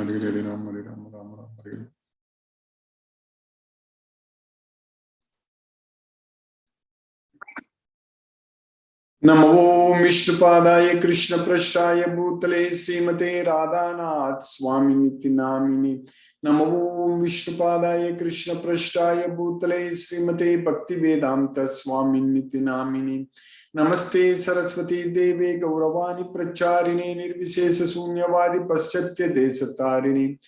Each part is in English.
Hare Hare Rama Hare Rama Rama Rama Hare Hare. Namo Vishnupadaya Krishna Prasthaya Bhutale Srimate Radhanath Swamini Namini. Namo Vishnupadaya Krishna Prasthaya Bhutale Srimate Bhaktivedanta Swamini Namini. Namaste Saraswati Devi Gauravani Pracharine Nirvisesa Sunyavadi Paschatya Desatarini.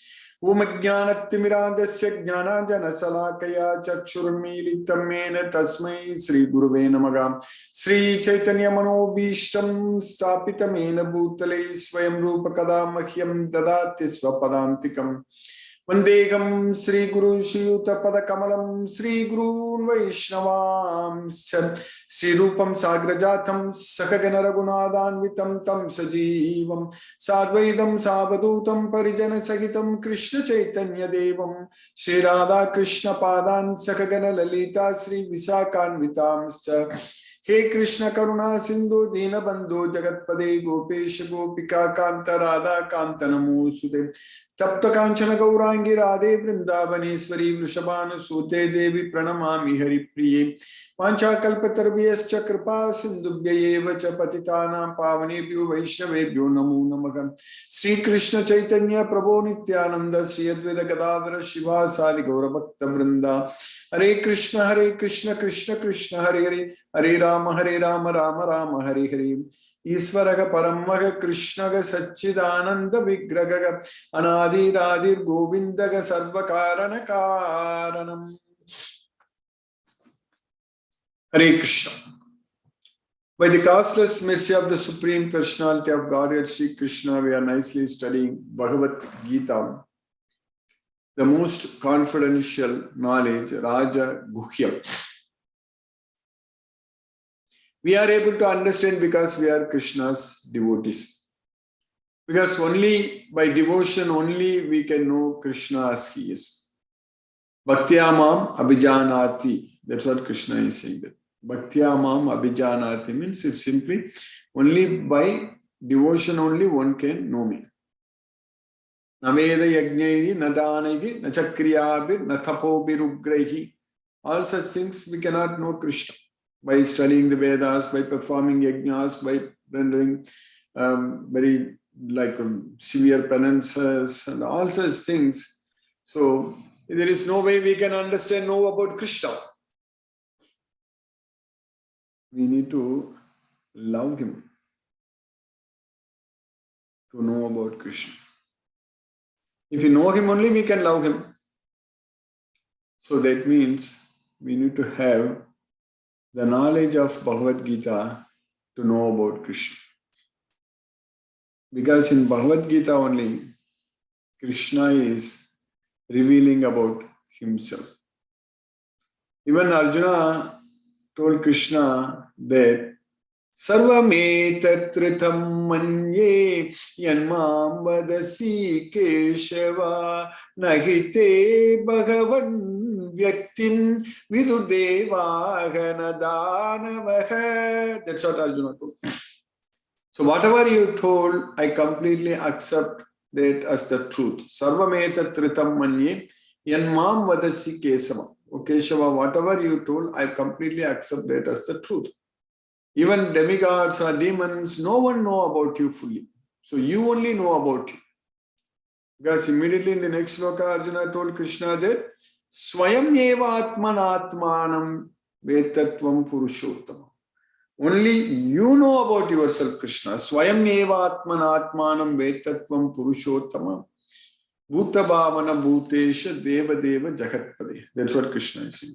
Om Jnanatimirandasya Jnananjana Salakaya Chakshurmilitam Mena Tasmai Sri Gurave Namaha. Sri Chaitanya Manobhishtam Stapitamena Bhutale Swayam Rupa Kadamahyam Dadati Swapadantikam. Vandegam Sri Guru Shiyuta Padakamalam Sri Guru Vaishnavam Sri Rupam Sagrajatam Sakagana Raghunathanvitam Tam Sajivam Sadvaidam Savadutam Parijana Sagitam Krishna Chaitanya Devam Sri Radha Krishna Padan Sakagana Lalita Sri Visakanvitam He Krishna Karuna Sindhu Dina Bandhu Jagatpade Gopesha Gopika Kanta Radha Kanta Namo Sude Tapta Kanchana Gaurangi Radhe Vrindavaneshwari Vrishabhanu Sute Devi Pranamami Hari Priye Pancha Kalpatarviyascha Kripa Sindhubhyaeva Cha Patitanam Pavanebhyo Vaishnavebhyo Namo Namaha. Sri Krishna Chaitanya Prabhu Nityananda Sri Advaita Gadadhara Shiva Sadi Gaura Bhakta Vrinda. Hare Krishna Krishna Krishna Hare Hare Hare Rama Rama Rama Hare Hare. Isvaraga Paramaga Krishnaga Satchidananda Vigraga Anadi Radir Govindaga Sarvakarana Karanam. Hare Krishna. By the causeless mercy of the Supreme Personality of Godhead Sri Krishna, we are nicely studying Bhagavad Gita, the most confidential knowledge, Raja Guhya. We are able to understand because we are Krishna's devotees. Because only by devotion only we can know Krishna as he is. Bhaktyamam abhijanati. That's what Krishna is saying. That Bhaktyamam abhijanati means it's simply only by devotion only one can know me. Naveda yajnairi, nadanairi, nachakriyabhir, nathapobhirugraihi. All such things we cannot know Krishna. By studying the Vedas, by performing yajnas, by rendering very severe penances and all such things. So there is no way we can understand, know about Krishna. We need to love him to know about Krishna. If you know him only, we can love him. So that means we need to have the knowledge of Bhagavad Gita to know about Krishna. Because in Bhagavad Gita only, Krishna is revealing about himself. Even Arjuna told Krishna that Sarvametattritam manye yanmam vadasi keshava nahite bhagavan vyaktim vidurdevagana danavaha. That's what Arjuna told. So whatever you told, I completely accept that as the truth. Sarvametattritam manye yanmam vadasi keshava. O Keshava, whatever you told, I completely accept that as the truth. Even demigods or demons, no one know about you fully. So you only know about you. Because immediately in the next sloka, Arjuna told Krishna that Swayam eva atmanatmanam vetatvam purushottama. Only you know about yourself, Krishna. Swayam eva atmanatmanam vetatvam purushottama. Bhuta bhavana bhutesha deva deva jagatpade. That's what Krishna is saying.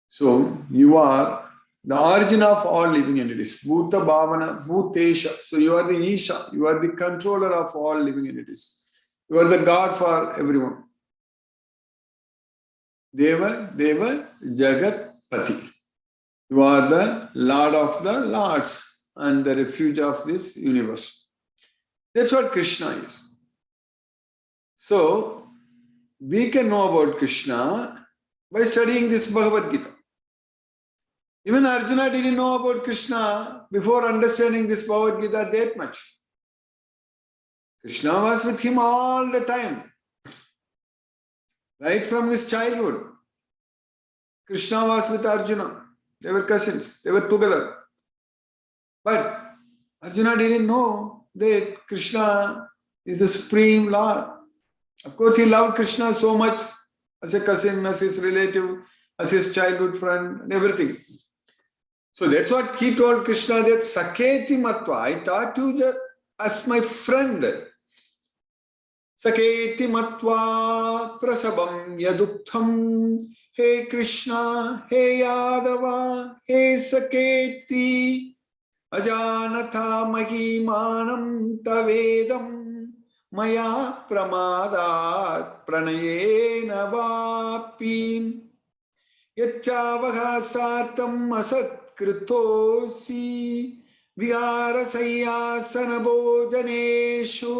So you are the origin of all living entities. Bhuta bhavana bhutesha. So you are the Isha. You are the controller of all living entities. You are the God for everyone. Deva deva jagatpati. You are the Lord of the Lords and the refuge of this universe. That's what Krishna is. So, we can know about Krishna by studying this Bhagavad Gita. Even Arjuna didn't know about Krishna before understanding this Bhagavad Gita that much. Krishna was with him all the time. Right from his childhood. Krishna was with Arjuna. They were cousins. They were together. But Arjuna didn't know that Krishna is the Supreme Lord. Of course, he loved Krishna so much as a cousin, as his relative, as his childhood friend, and everything. So that's what he told Krishna, that Saketi Matva, I thought you just as my friend. Saketi Matva Prasabam Yaduktham. Hey Krishna, hey Yadava, hey Saketi. Ajanatha Mahimanam Tavedam Maya Pramadat Pranayena Vapim Yachavaha Sartam Asat Kritosi Vihara Sayyasana Bhojaneshu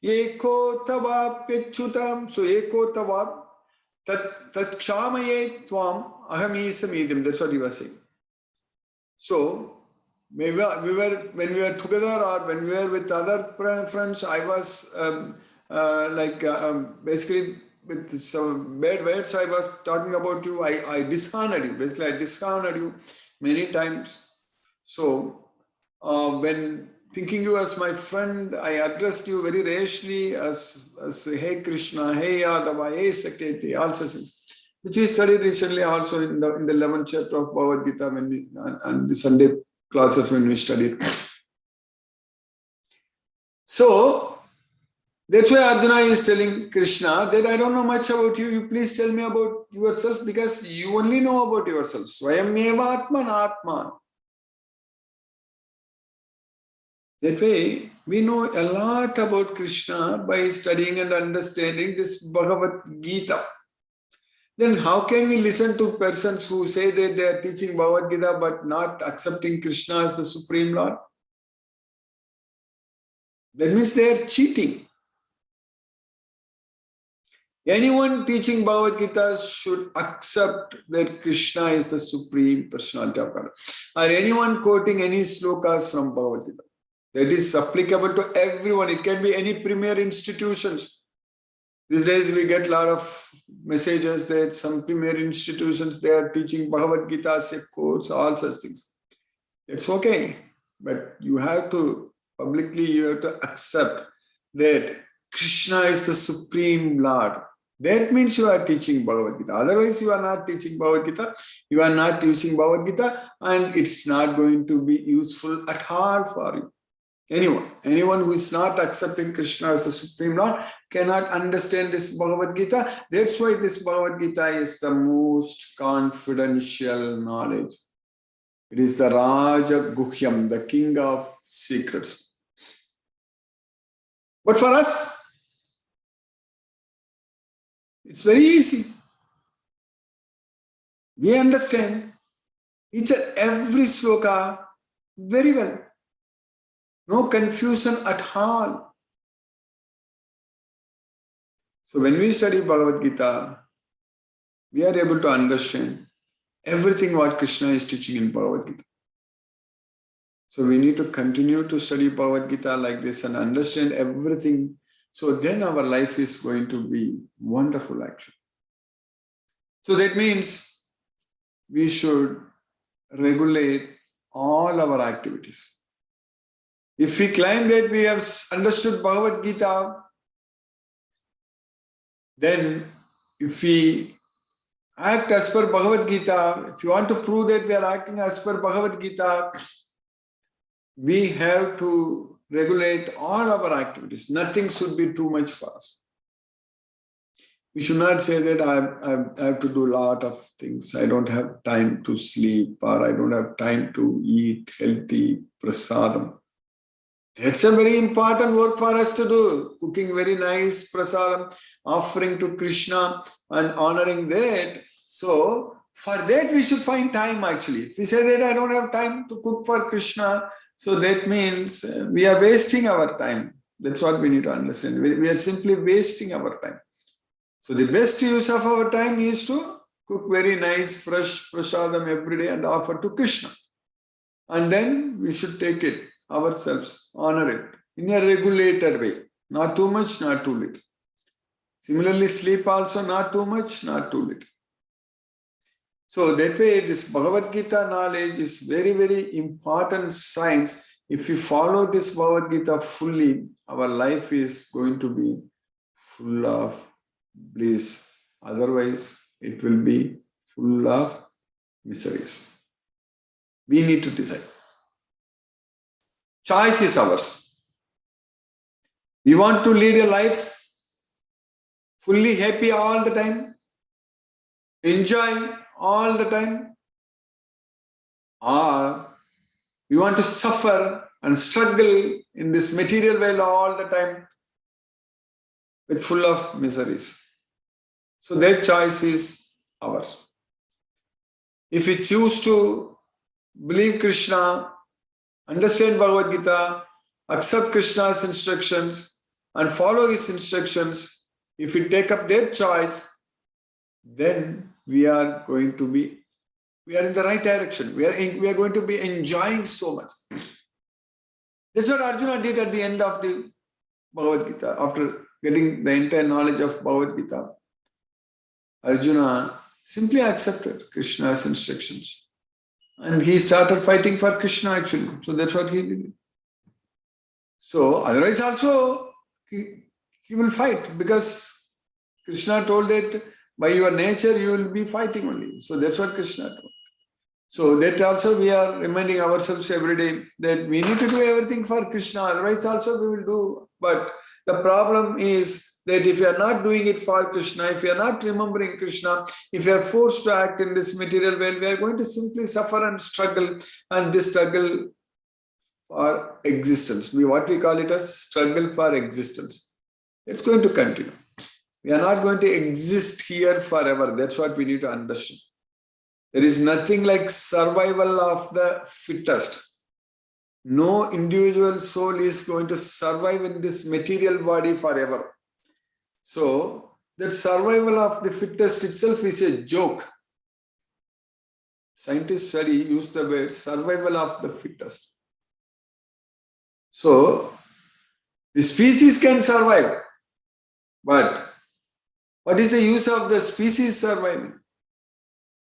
Eko Tavapyachutam. So Eko Tavap Tat Kshamaye Tvam Ahamisamidim. That's what he was saying. So when we were together or when we were with other friends, I was basically with some bad words I was talking about you. I dishonored you. Basically, I dishonored you many times. So when thinking you as my friend, I addressed you very rashly as Hey Krishna, Hey Yadava, Hey Saketi, all such things, which we studied recently also in the 11th chapter of Bhagavad Gita and the Sunday classes when we studied. So that's why Arjuna is telling Krishna that I don't know much about you. You please tell me about yourself, because you only know about yourself. Swayameva Atman Atman. That way, we know a lot about Krishna by studying and understanding this Bhagavad Gita. Then how can we listen to persons who say that they are teaching Bhagavad Gita but not accepting Krishna as the Supreme Lord? That means they are cheating. Anyone teaching Bhagavad Gita should accept that Krishna is the Supreme Personality of God. Or anyone quoting any slokas from Bhagavad Gita. That is applicable to everyone. It can be any premier institutions. These days we get a lot of messages that some premier institutions, they are teaching Bhagavad Gita as a course, all such things. It's okay. But you have to accept that Krishna is the Supreme Lord. That means you are teaching Bhagavad Gita. Otherwise, you are not teaching Bhagavad Gita. You are not using Bhagavad Gita, and it's not going to be useful at all for you. Anyone who is not accepting Krishna as the Supreme Lord cannot understand this Bhagavad Gita. That's why this Bhagavad Gita is the most confidential knowledge. It is the Raja Guhyam, the king of secrets. But for us, it's very easy. We understand each and every sloka very well. No confusion at all. So when we study Bhagavad Gita, we are able to understand everything what Krishna is teaching in Bhagavad Gita. So we need to continue to study Bhagavad Gita like this and understand everything. So then our life is going to be wonderful actually. So that means we should regulate all our activities. If we claim that we have understood Bhagavad Gita, then if we act as per Bhagavad Gita, if you want to prove that we are acting as per Bhagavad Gita, we have to regulate all our activities. Nothing should be too much for us. We should not say that I have to do a lot of things. I don't have time to sleep, or I don't have time to eat healthy prasadam. That's a very important work for us to do. Cooking very nice prasadam, offering to Krishna and honoring that. So for that we should find time actually. If we say that I don't have time to cook for Krishna, so that means we are wasting our time. That's what we need to understand. We are simply wasting our time. So the best use of our time is to cook very nice fresh prasadam every day and offer to Krishna. And then we should take it ourselves, honor it. in a regulated way. Not too much, not too little. Similarly, sleep also not too much, not too little. So that way, this Bhagavad Gita knowledge is very, very important science. If we follow this Bhagavad Gita fully, our life is going to be full of bliss. Otherwise, it will be full of miseries. We need to decide. Choice is ours. We want to lead a life fully happy all the time, enjoy all the time, or we want to suffer and struggle in this material world all the time with full of miseries. So that choice is ours. If we choose to believe Krishna, understand Bhagavad Gita, accept Krishna's instructions and follow his instructions, if we take up that choice, then we are in the right direction. We are going to be enjoying so much. That's what Arjuna did at the end of the Bhagavad Gita. After getting the entire knowledge of Bhagavad Gita, Arjuna simply accepted Krishna's instructions. And he started fighting for Krishna actually. So that's what he did. So otherwise also he will fight, because Krishna told that by your nature you will be fighting only. So that's what Krishna told. So that also we are reminding ourselves every day that we need to do everything for Krishna, otherwise also we will do. But the problem is that if you are not doing it for Krishna, if you are not remembering Krishna, if you are forced to act in this material world, we are going to simply suffer and struggle, and this struggle for existence. What we call it as struggle for existence. It's going to continue. We are not going to exist here forever. That's what we need to understand. There is nothing like survival of the fittest. No individual soul is going to survive in this material body forever. So that survival of the fittest itself is a joke. Scientists use the word survival of the fittest. So the species can survive, but what is the use of the species surviving?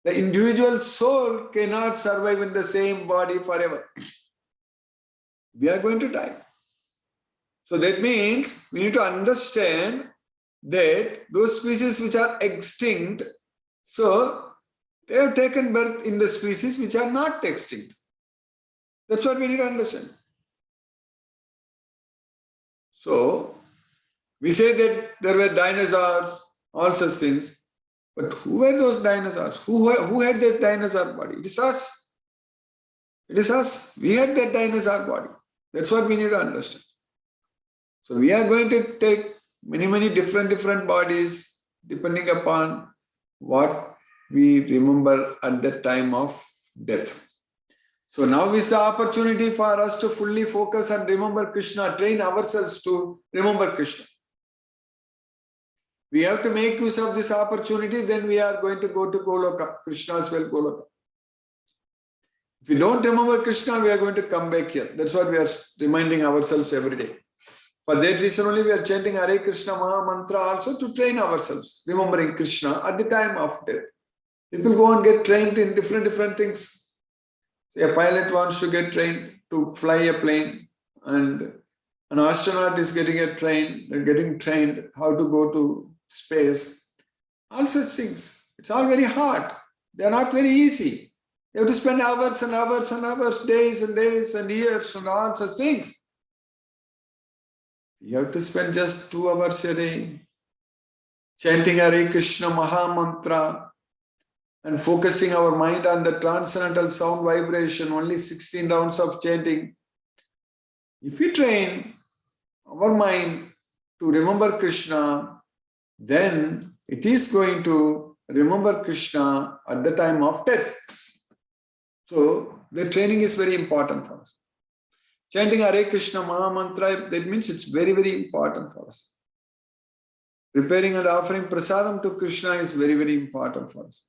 The individual soul cannot survive in the same body forever. We are going to die. So that means we need to understand that those species which are extinct, so they have taken birth in the species which are not extinct. That's what we need to understand. So we say that there were dinosaurs, all such things. But who were those dinosaurs? Who had that dinosaur body? It is us. It is us. We had that dinosaur body. That's what we need to understand. So we are going to take many different bodies depending upon what we remember at the time of death. So now is the opportunity for us to fully focus and remember Krishna, train ourselves to remember Krishna. We have to make use of this opportunity, then we are going to go to Goloka, Krishna's well Goloka. If we don't remember Krishna, we are going to come back here. That's what we are reminding ourselves every day. For that reason only we are chanting Hare Krishna Maha Mantra also to train ourselves, remembering Krishna at the time of death. People go and get trained in different things. So a pilot wants to get trained to fly a plane, and an astronaut is getting trained how to go to space. All such things. It's all very hard. They are not very easy. You have to spend hours and hours and hours, days and days and years and all such things. You have to spend just 2 hours a day chanting Hare Krishna Maha Mantra and focusing our mind on the transcendental sound vibration, only 16 rounds of chanting. If we train our mind to remember Krishna, then it is going to remember Krishna at the time of death. So the training is very important for us. Chanting Hare Krishna Maha Mantra, that means it's very important for us. Preparing and offering prasadam to Krishna is very important for us.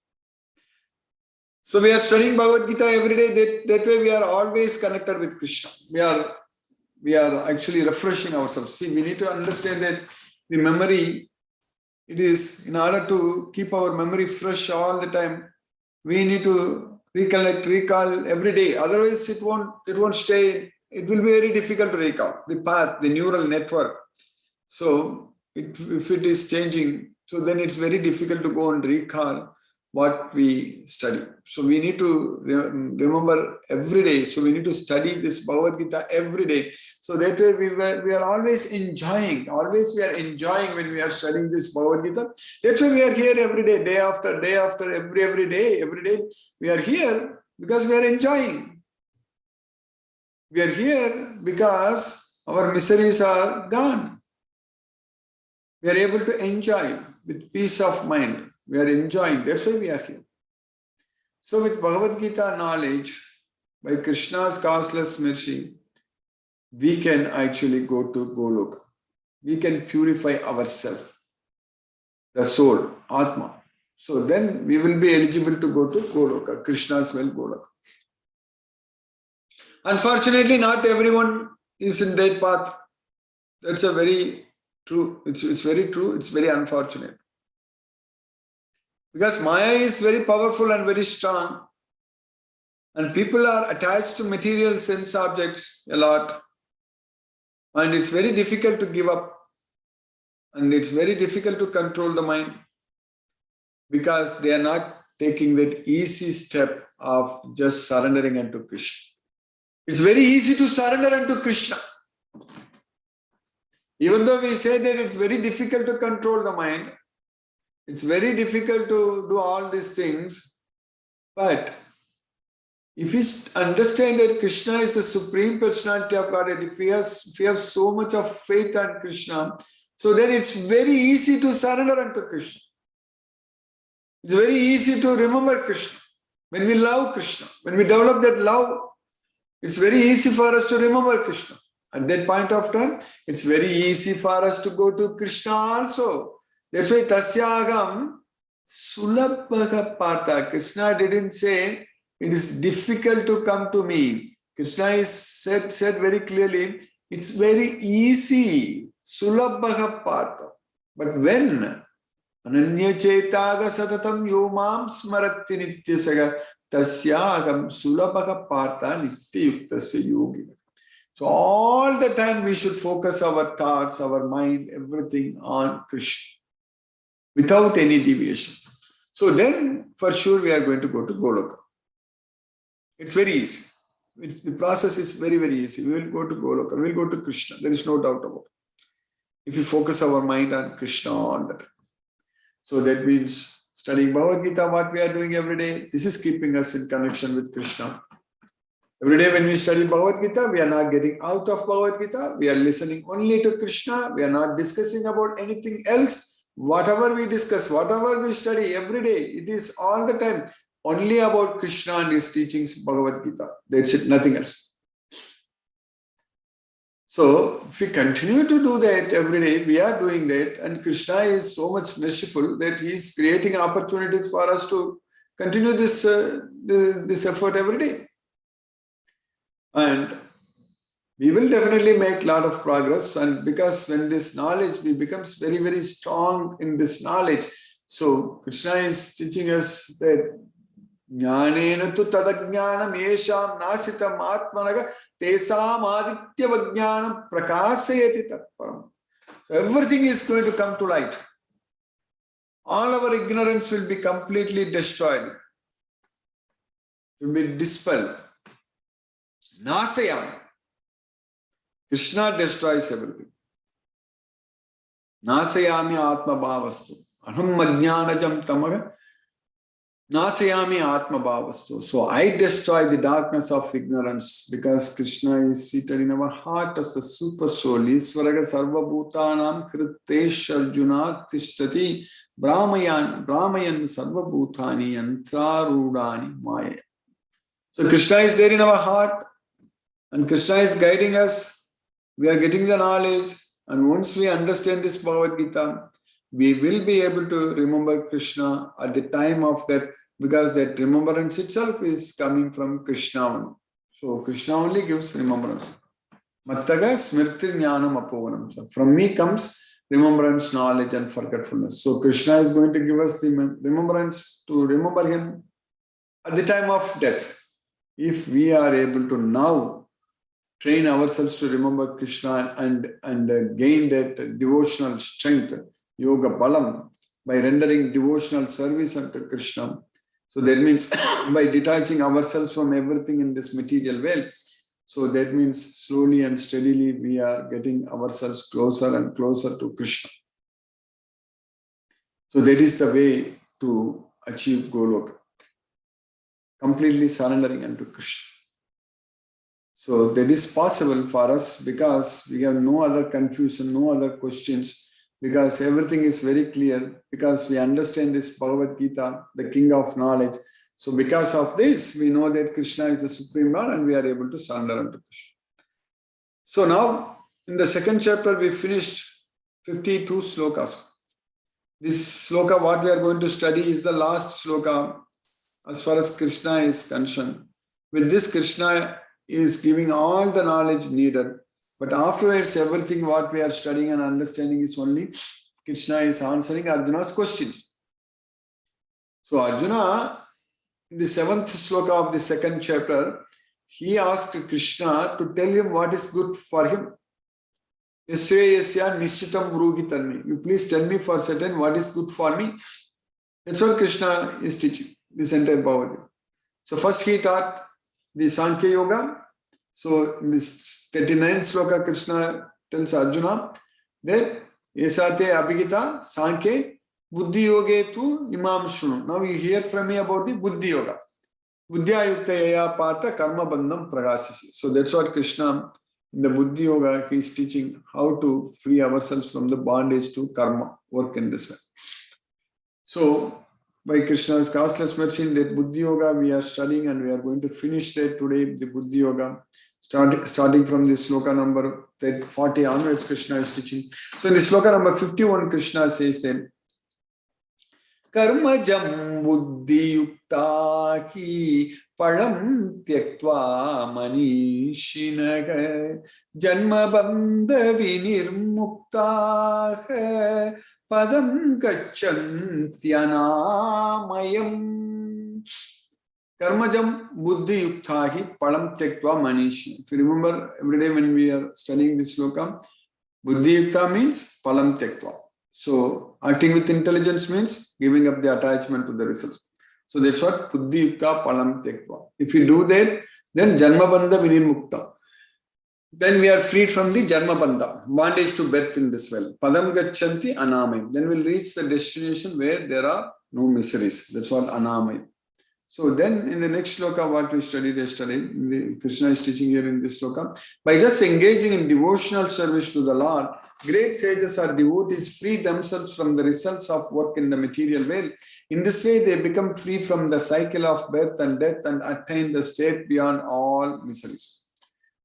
So we are studying Bhagavad Gita every day. That way we are always connected with Krishna. We are we are actually refreshing ourselves. See, we need to understand that the memory, it is in order to keep our memory fresh all the time, we need to recall every day. Otherwise, it won't stay. It will be very difficult to recall the path, the neural network. So if it is changing, so then it's very difficult to go and recall what we study. So we need to remember every day. So we need to study this Bhagavad Gita every day. So that way we are always enjoying. Always we are enjoying when we are studying this Bhagavad Gita. That's why we are here every day, day after, every day. We are here because we are enjoying. We are here because our miseries are gone. We are able to enjoy with peace of mind. We are enjoying. That's why we are here. So with Bhagavad Gita knowledge, by Krishna's causeless mercy, we can actually go to Goloka. We can purify ourselves, the soul, Atma. So then we will be eligible to go to Goloka, Krishna's well Goloka. Unfortunately, not everyone is in that path. That's a very true. It's very true. It's very unfortunate. Because Maya is very powerful and very strong. And people are attached to material sense objects a lot. And it's very difficult to give up. And it's very difficult to control the mind. Because they are not taking that easy step of just surrendering unto Krishna. It's very easy to surrender unto Krishna. Even though we say that it's very difficult to control the mind, it's very difficult to do all these things, but if we understand that Krishna is the Supreme Personality of Godhead, if we have so much of faith on Krishna, so then it's very easy to surrender unto Krishna. It's very easy to remember Krishna. When we love Krishna, when we develop that love, it's very easy for us to remember Krishna. At that point of time, it's very easy for us to go to Krishna also. That's why Tasyagam Sulabhaga Partha. Krishna didn't say it is difficult to come to me. Krishna is said very clearly, it's very easy. Sulabhaga Partha. But when Ananya Chetaga Satatam Yomam Smaratti Nityasaga Tasyagam Sulabhaga Partha Nityayuktasya Yogi. So all the time we should focus our thoughts, our mind, everything on Krishna without any deviation. So then for sure we are going to go to Goloka. It's very easy. The process is very, very easy. We will go to Goloka. We will go to Krishna. There is no doubt about it. If we focus our mind on Krishna all the time. So that means studying Bhagavad Gita, what we are doing every day, this is keeping us in connection with Krishna. Every day when we study Bhagavad Gita, we are not getting out of Bhagavad Gita. We are listening only to Krishna. We are not discussing about anything else. Whatever we discuss, whatever we study every day, it is all the time only about Krishna and his teachings, Bhagavad Gita. That's it, nothing else. So if we continue to do that every day, we are doing that, and Krishna is so much merciful that he is creating opportunities for us to continue this effort every day. And we will definitely make a lot of progress, and because when this knowledge, we becomes very, very strong in this knowledge. So Krishna is teaching us that Jnanena tu tadajnanam yesham nasitam atmanaga tesam aditya vajnanam prakasayati tatparam. So everything is going to come to light. All our ignorance will be completely destroyed. It will be dispelled. Nasayam. Krishna destroys everything. Nasayami atma bhavastu. Aham majnanajam tamaga. Nasayami atma bhavastu. So I destroy the darkness of ignorance because Krishna is seated in our heart as the super soul. Isvaraga sarva bhutanam kritesh arjuna tishtati brahmayan sarva bhutani yantrarudani maya. So Krishna is there in our heart and Krishna is guiding us. We are getting the knowledge, and once we understand this Bhagavad Gita, we will be able to remember Krishna at the time of that, because that remembrance itself is coming from Krishna only. So Krishna only gives remembrance. Mattaga smrti jnanam apovanam. So from me comes remembrance, knowledge, and forgetfulness. So Krishna is going to give us the remembrance to remember him at the time of death. If we are able to now train ourselves to remember Krishna and gain that devotional strength, yoga balam, by rendering devotional service unto Krishna. So that means by detaching ourselves from everything in this material world. So that means slowly and steadily we are getting ourselves closer and closer to Krishna. So that is the way to achieve Goloka. Completely surrendering unto Krishna. So that is possible for us because we have no other confusion, no other questions, because everything is very clear, because we understand this Bhagavad Gita, the king of knowledge. So because of this, we know that Krishna is the Supreme Lord and we are able to surrender unto Krishna. So now, in the second chapter, we finished 52 slokas. This sloka, what we are going to study, is the last sloka as far as Krishna is concerned. With this, Krishna is giving all the knowledge needed. But afterwards, everything what we are studying and understanding is only Krishna is answering Arjuna's questions. So Arjuna, in the seventh sloka of the second chapter, he asked Krishna to tell him what is good for him. Yasya nischitam brugi tanmi. You please tell me for certain what is good for me. That's what Krishna is teaching, this entire Bhagavad Gita. So first he taught the Sankhya Yoga. So in this 39th sloka, Krishna tells Arjuna that Esate Abhigita Sankhya Buddhi Yoge tu Imam Shunu. Now you hear from me about the Buddhi Yoga. Buddhya Yukta Yaya Partha Karma Bandham Pragasisi. So that's what Krishna in the Buddhi Yoga he is teaching, how to free ourselves from the bondage to karma, work in this way. So by Krishna's causeless mercy, in that Buddhi Yoga we are studying and we are going to finish that today, the Buddhi Yoga. Starting from the sloka number 40 onwards, Krishna is teaching. So in the sloka number 51, Krishna says that Karmajam buddhi yuktahi param tyaktva manishinaga janma bandha vinirmuktaha padam gacchantyanāmayam. Karmajam buddhi yuktahi param tyaktva manishi. If you remember, every day when we are studying this sloka, buddhi yukta means palam tyaktva. So acting with intelligence means giving up the attachment to the results. So that's what buddhi yukta palam tyaktva. If you do that, then janma bandha vinirmukta. Then we are freed from the janma bandha, bondage to birth in this world. Padam gacchanti anāmayam. Then we'll reach the destination where there are no miseries. That's what anāmayam. So then in the next sloka, what we studied yesterday, Krishna is teaching here in this sloka, by just engaging in devotional service to the Lord, great sages or devotees free themselves from the results of work in the material world. In this way, they become free from the cycle of birth and death and attain the state beyond all miseries.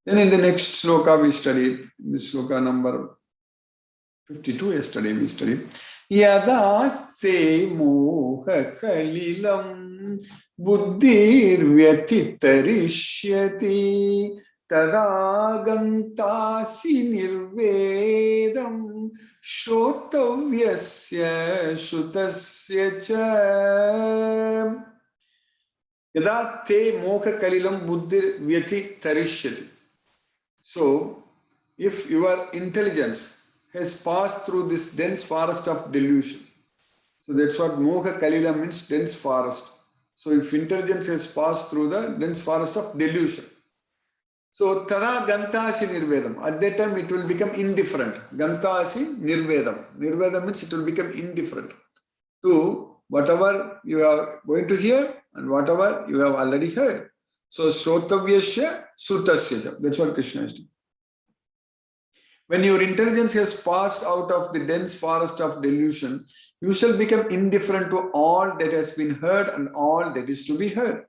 Then in the next sloka, we studied, this sloka number 52 yesterday, we studied, Yada te moha kalilam buddhir vyatitarishyati tada gantasi nirvedam shrotavyasya shutasya cha. Yada te moha kalilam buddhir vyatitarishyati. So, if your intelligence has passed through this dense forest of delusion. So that's what Moha Kalila means, dense forest. So if intelligence has passed through the dense forest of delusion. So Tada Gantasi Nirvedam. At that time it will become indifferent. Gantasi Nirvedam. Nirvedam means it will become indifferent to whatever you are going to hear and whatever you have already heard. So Shrotavyasya Sutasya. That's what Krishna is doing. When your intelligence has passed out of the dense forest of delusion, you shall become indifferent to all that has been heard and all that is to be heard.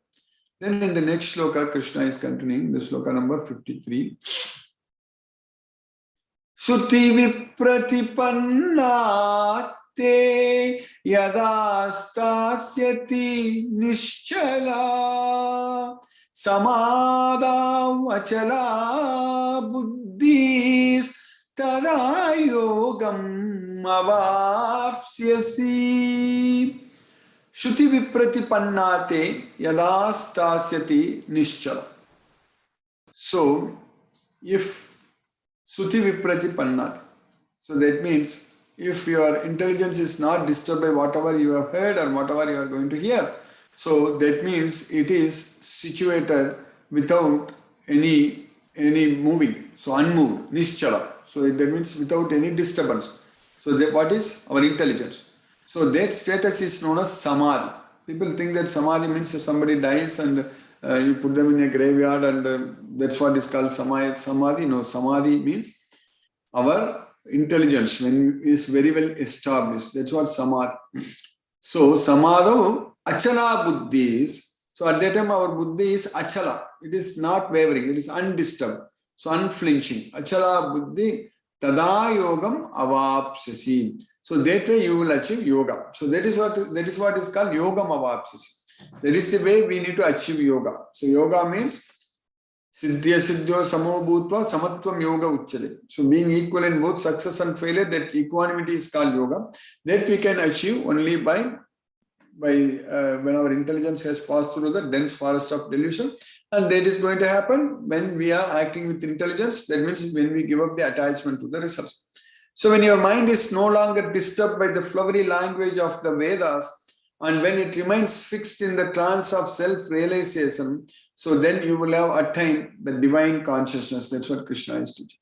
Then in the next sloka, Krishna is continuing, the sloka number 53. Suti vipratipanna yada stasyati nischala samadam achala buddhis tada yogam avapsyasi. Shruti vipratipannate yada stasyati nischala. So, if Shruti vipratipannate, so that means if your intelligence is not disturbed by whatever you have heard or whatever you are going to hear, so that means it is situated without any moving, so unmoved, nischala. So that means without any disturbance. So that what is our intelligence? So that status is known as samadhi. People think that samadhi means if somebody dies and you put them in a graveyard and that's what is called samadhi. No, samadhi means our intelligence when is very well established. That's what samadhi. So samadho achala buddhi is. So at that time our buddhi is achala. It is not wavering. It is undisturbed. So unflinching. Achala buddhi tada yogam avapsasi. So that way you will achieve yoga. So that is what is called yogam avapsasi. That is the way we need to achieve yoga. So yoga means siddhya siddhyo samo bhutva samatvam yoga uchyate. So being equal in both success and failure, that equanimity is called yoga. That we can achieve only by when our intelligence has passed through the dense forest of delusion. And that is going to happen when we are acting with intelligence. That means when we give up the attachment to the results. So when your mind is no longer disturbed by the flowery language of the Vedas, and when it remains fixed in the trance of self-realization, so then you will have attained the divine consciousness. That's what Krishna is teaching.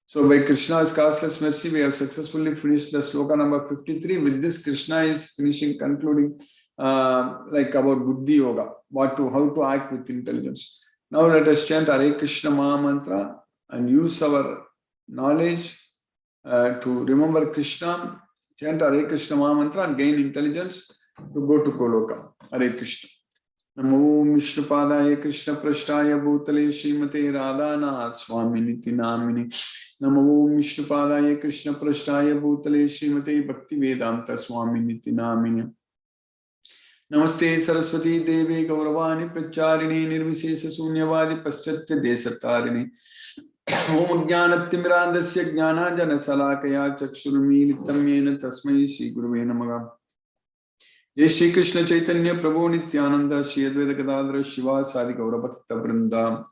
So by Krishna's causeless mercy, we have successfully finished the sloka number 53. With this, Krishna is concluding like about Buddhi Yoga, how to act with intelligence. Now let us chant Hare Krishna Maha Mantra and use our knowledge to remember Krishna, chant Hare Krishna Maha Mantra and gain intelligence to go to Goloka. Hare Krishna. Namo Vishnupadaya Krishna Prashtaya Bhutale Srimate Radhanath Swami Niti Namini. Namo Vishnupadaya Krishna Prashtaya Bhutale Srimate Bhakti Vedanta Swami Niti Namini. Namaste Saraswati Devi Gauravani Pracharini Nirvishesha Sunyavadi Paschatya Desatarini. Om Jnanatimirandasya Jnananjana Salakaya Chakshurmilitam Yena Tasmai Shri Guruve Namaha. Jai Shri Krishna Chaitanya Prabhu Nityananda Shri Advaita Gadadhara Shiva Sadi Gaura Bhakta Vrinda.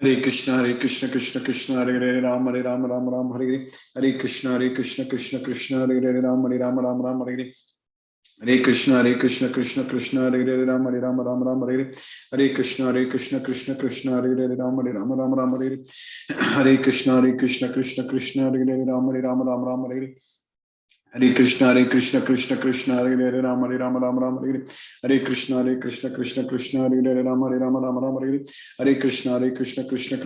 Hare Krishna, Krishna Krishna, Hare Hare Rama, Rama Rama, Hare Hare. Hare Krishna, Krishna Krishna, Hare Hare Rama, Rama Rama, Hare Hare. Hare Krishna, Krishna Krishna, Hare Hare Rama, Rama Rama, Hare Hare. Hare Krishna, Krishna Krishna, Hare Hare Rama, Rama, Hare Hare. Hare Krishna, Krishna Krishna, Hare Hare Rama, Rama, Hare Hare. Hare Krishna, Krishna Krishna, Hare Hare Rama, Rama, Hare Hare. Hare Krishna, Krishna Krishna, Hare Hare Rama, Rama, Hare Hare. Hare Krishna, Krishna Krishna, Hare Hare Rama, Rama, Hare Hare. Hare Krishna, Krishna Krishna, Hare Hare Rama, Rama, Hare Hare. Hare Krishna, Krishna Krishna,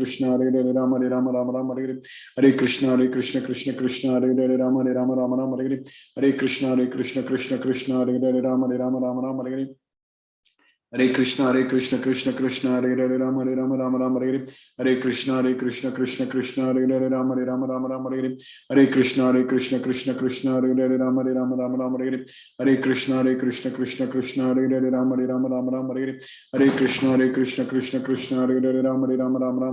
Hare Hare Rama, Rama, Hare Hare. Hare Krishna, Krishna Krishna, Hare Hare Rama, Rama, Hare Hare. Hare Krishna, Krishna Krishna, Hare Hare Rama, Rama, Hare Hare. Hare Krishna, Krishna Krishna, Hare Hare Rama, Rama, Hare Hare. Hare Krishna, Krishna Krishna, Hare Hare Rama, Rama, Hare Hare. Hare Krishna, Krishna Krishna, Hare Hare Rama, Rama,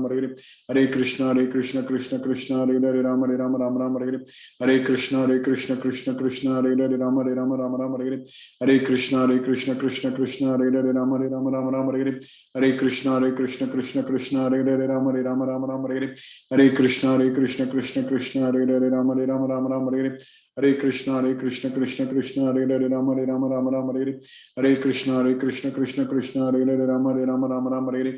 Hare Hare. Hare Krishna, Krishna Krishna, Hare Hare Rama, Rama, Hare Hare. Hare Krishna, Krishna Krishna, Hare Hare Rama, Rama, Hare Hare. Hare Krishna, Krishna Krishna, Hare Hare Rama, Rama, Hare Hare. Hare Krishna, Krishna Krishna, Hare Hare Rama, Rama, Hare Hare. Hare Krishna, Krishna Krishna, Hare Hare Rama, Rama, Hare Hare. Hare Krishna, Krishna Krishna, Hare Hare Rama, Rama, Hare Hare. Hare Krishna, Krishna Krishna, Hare Hare Rama, Rama, Hare Hare.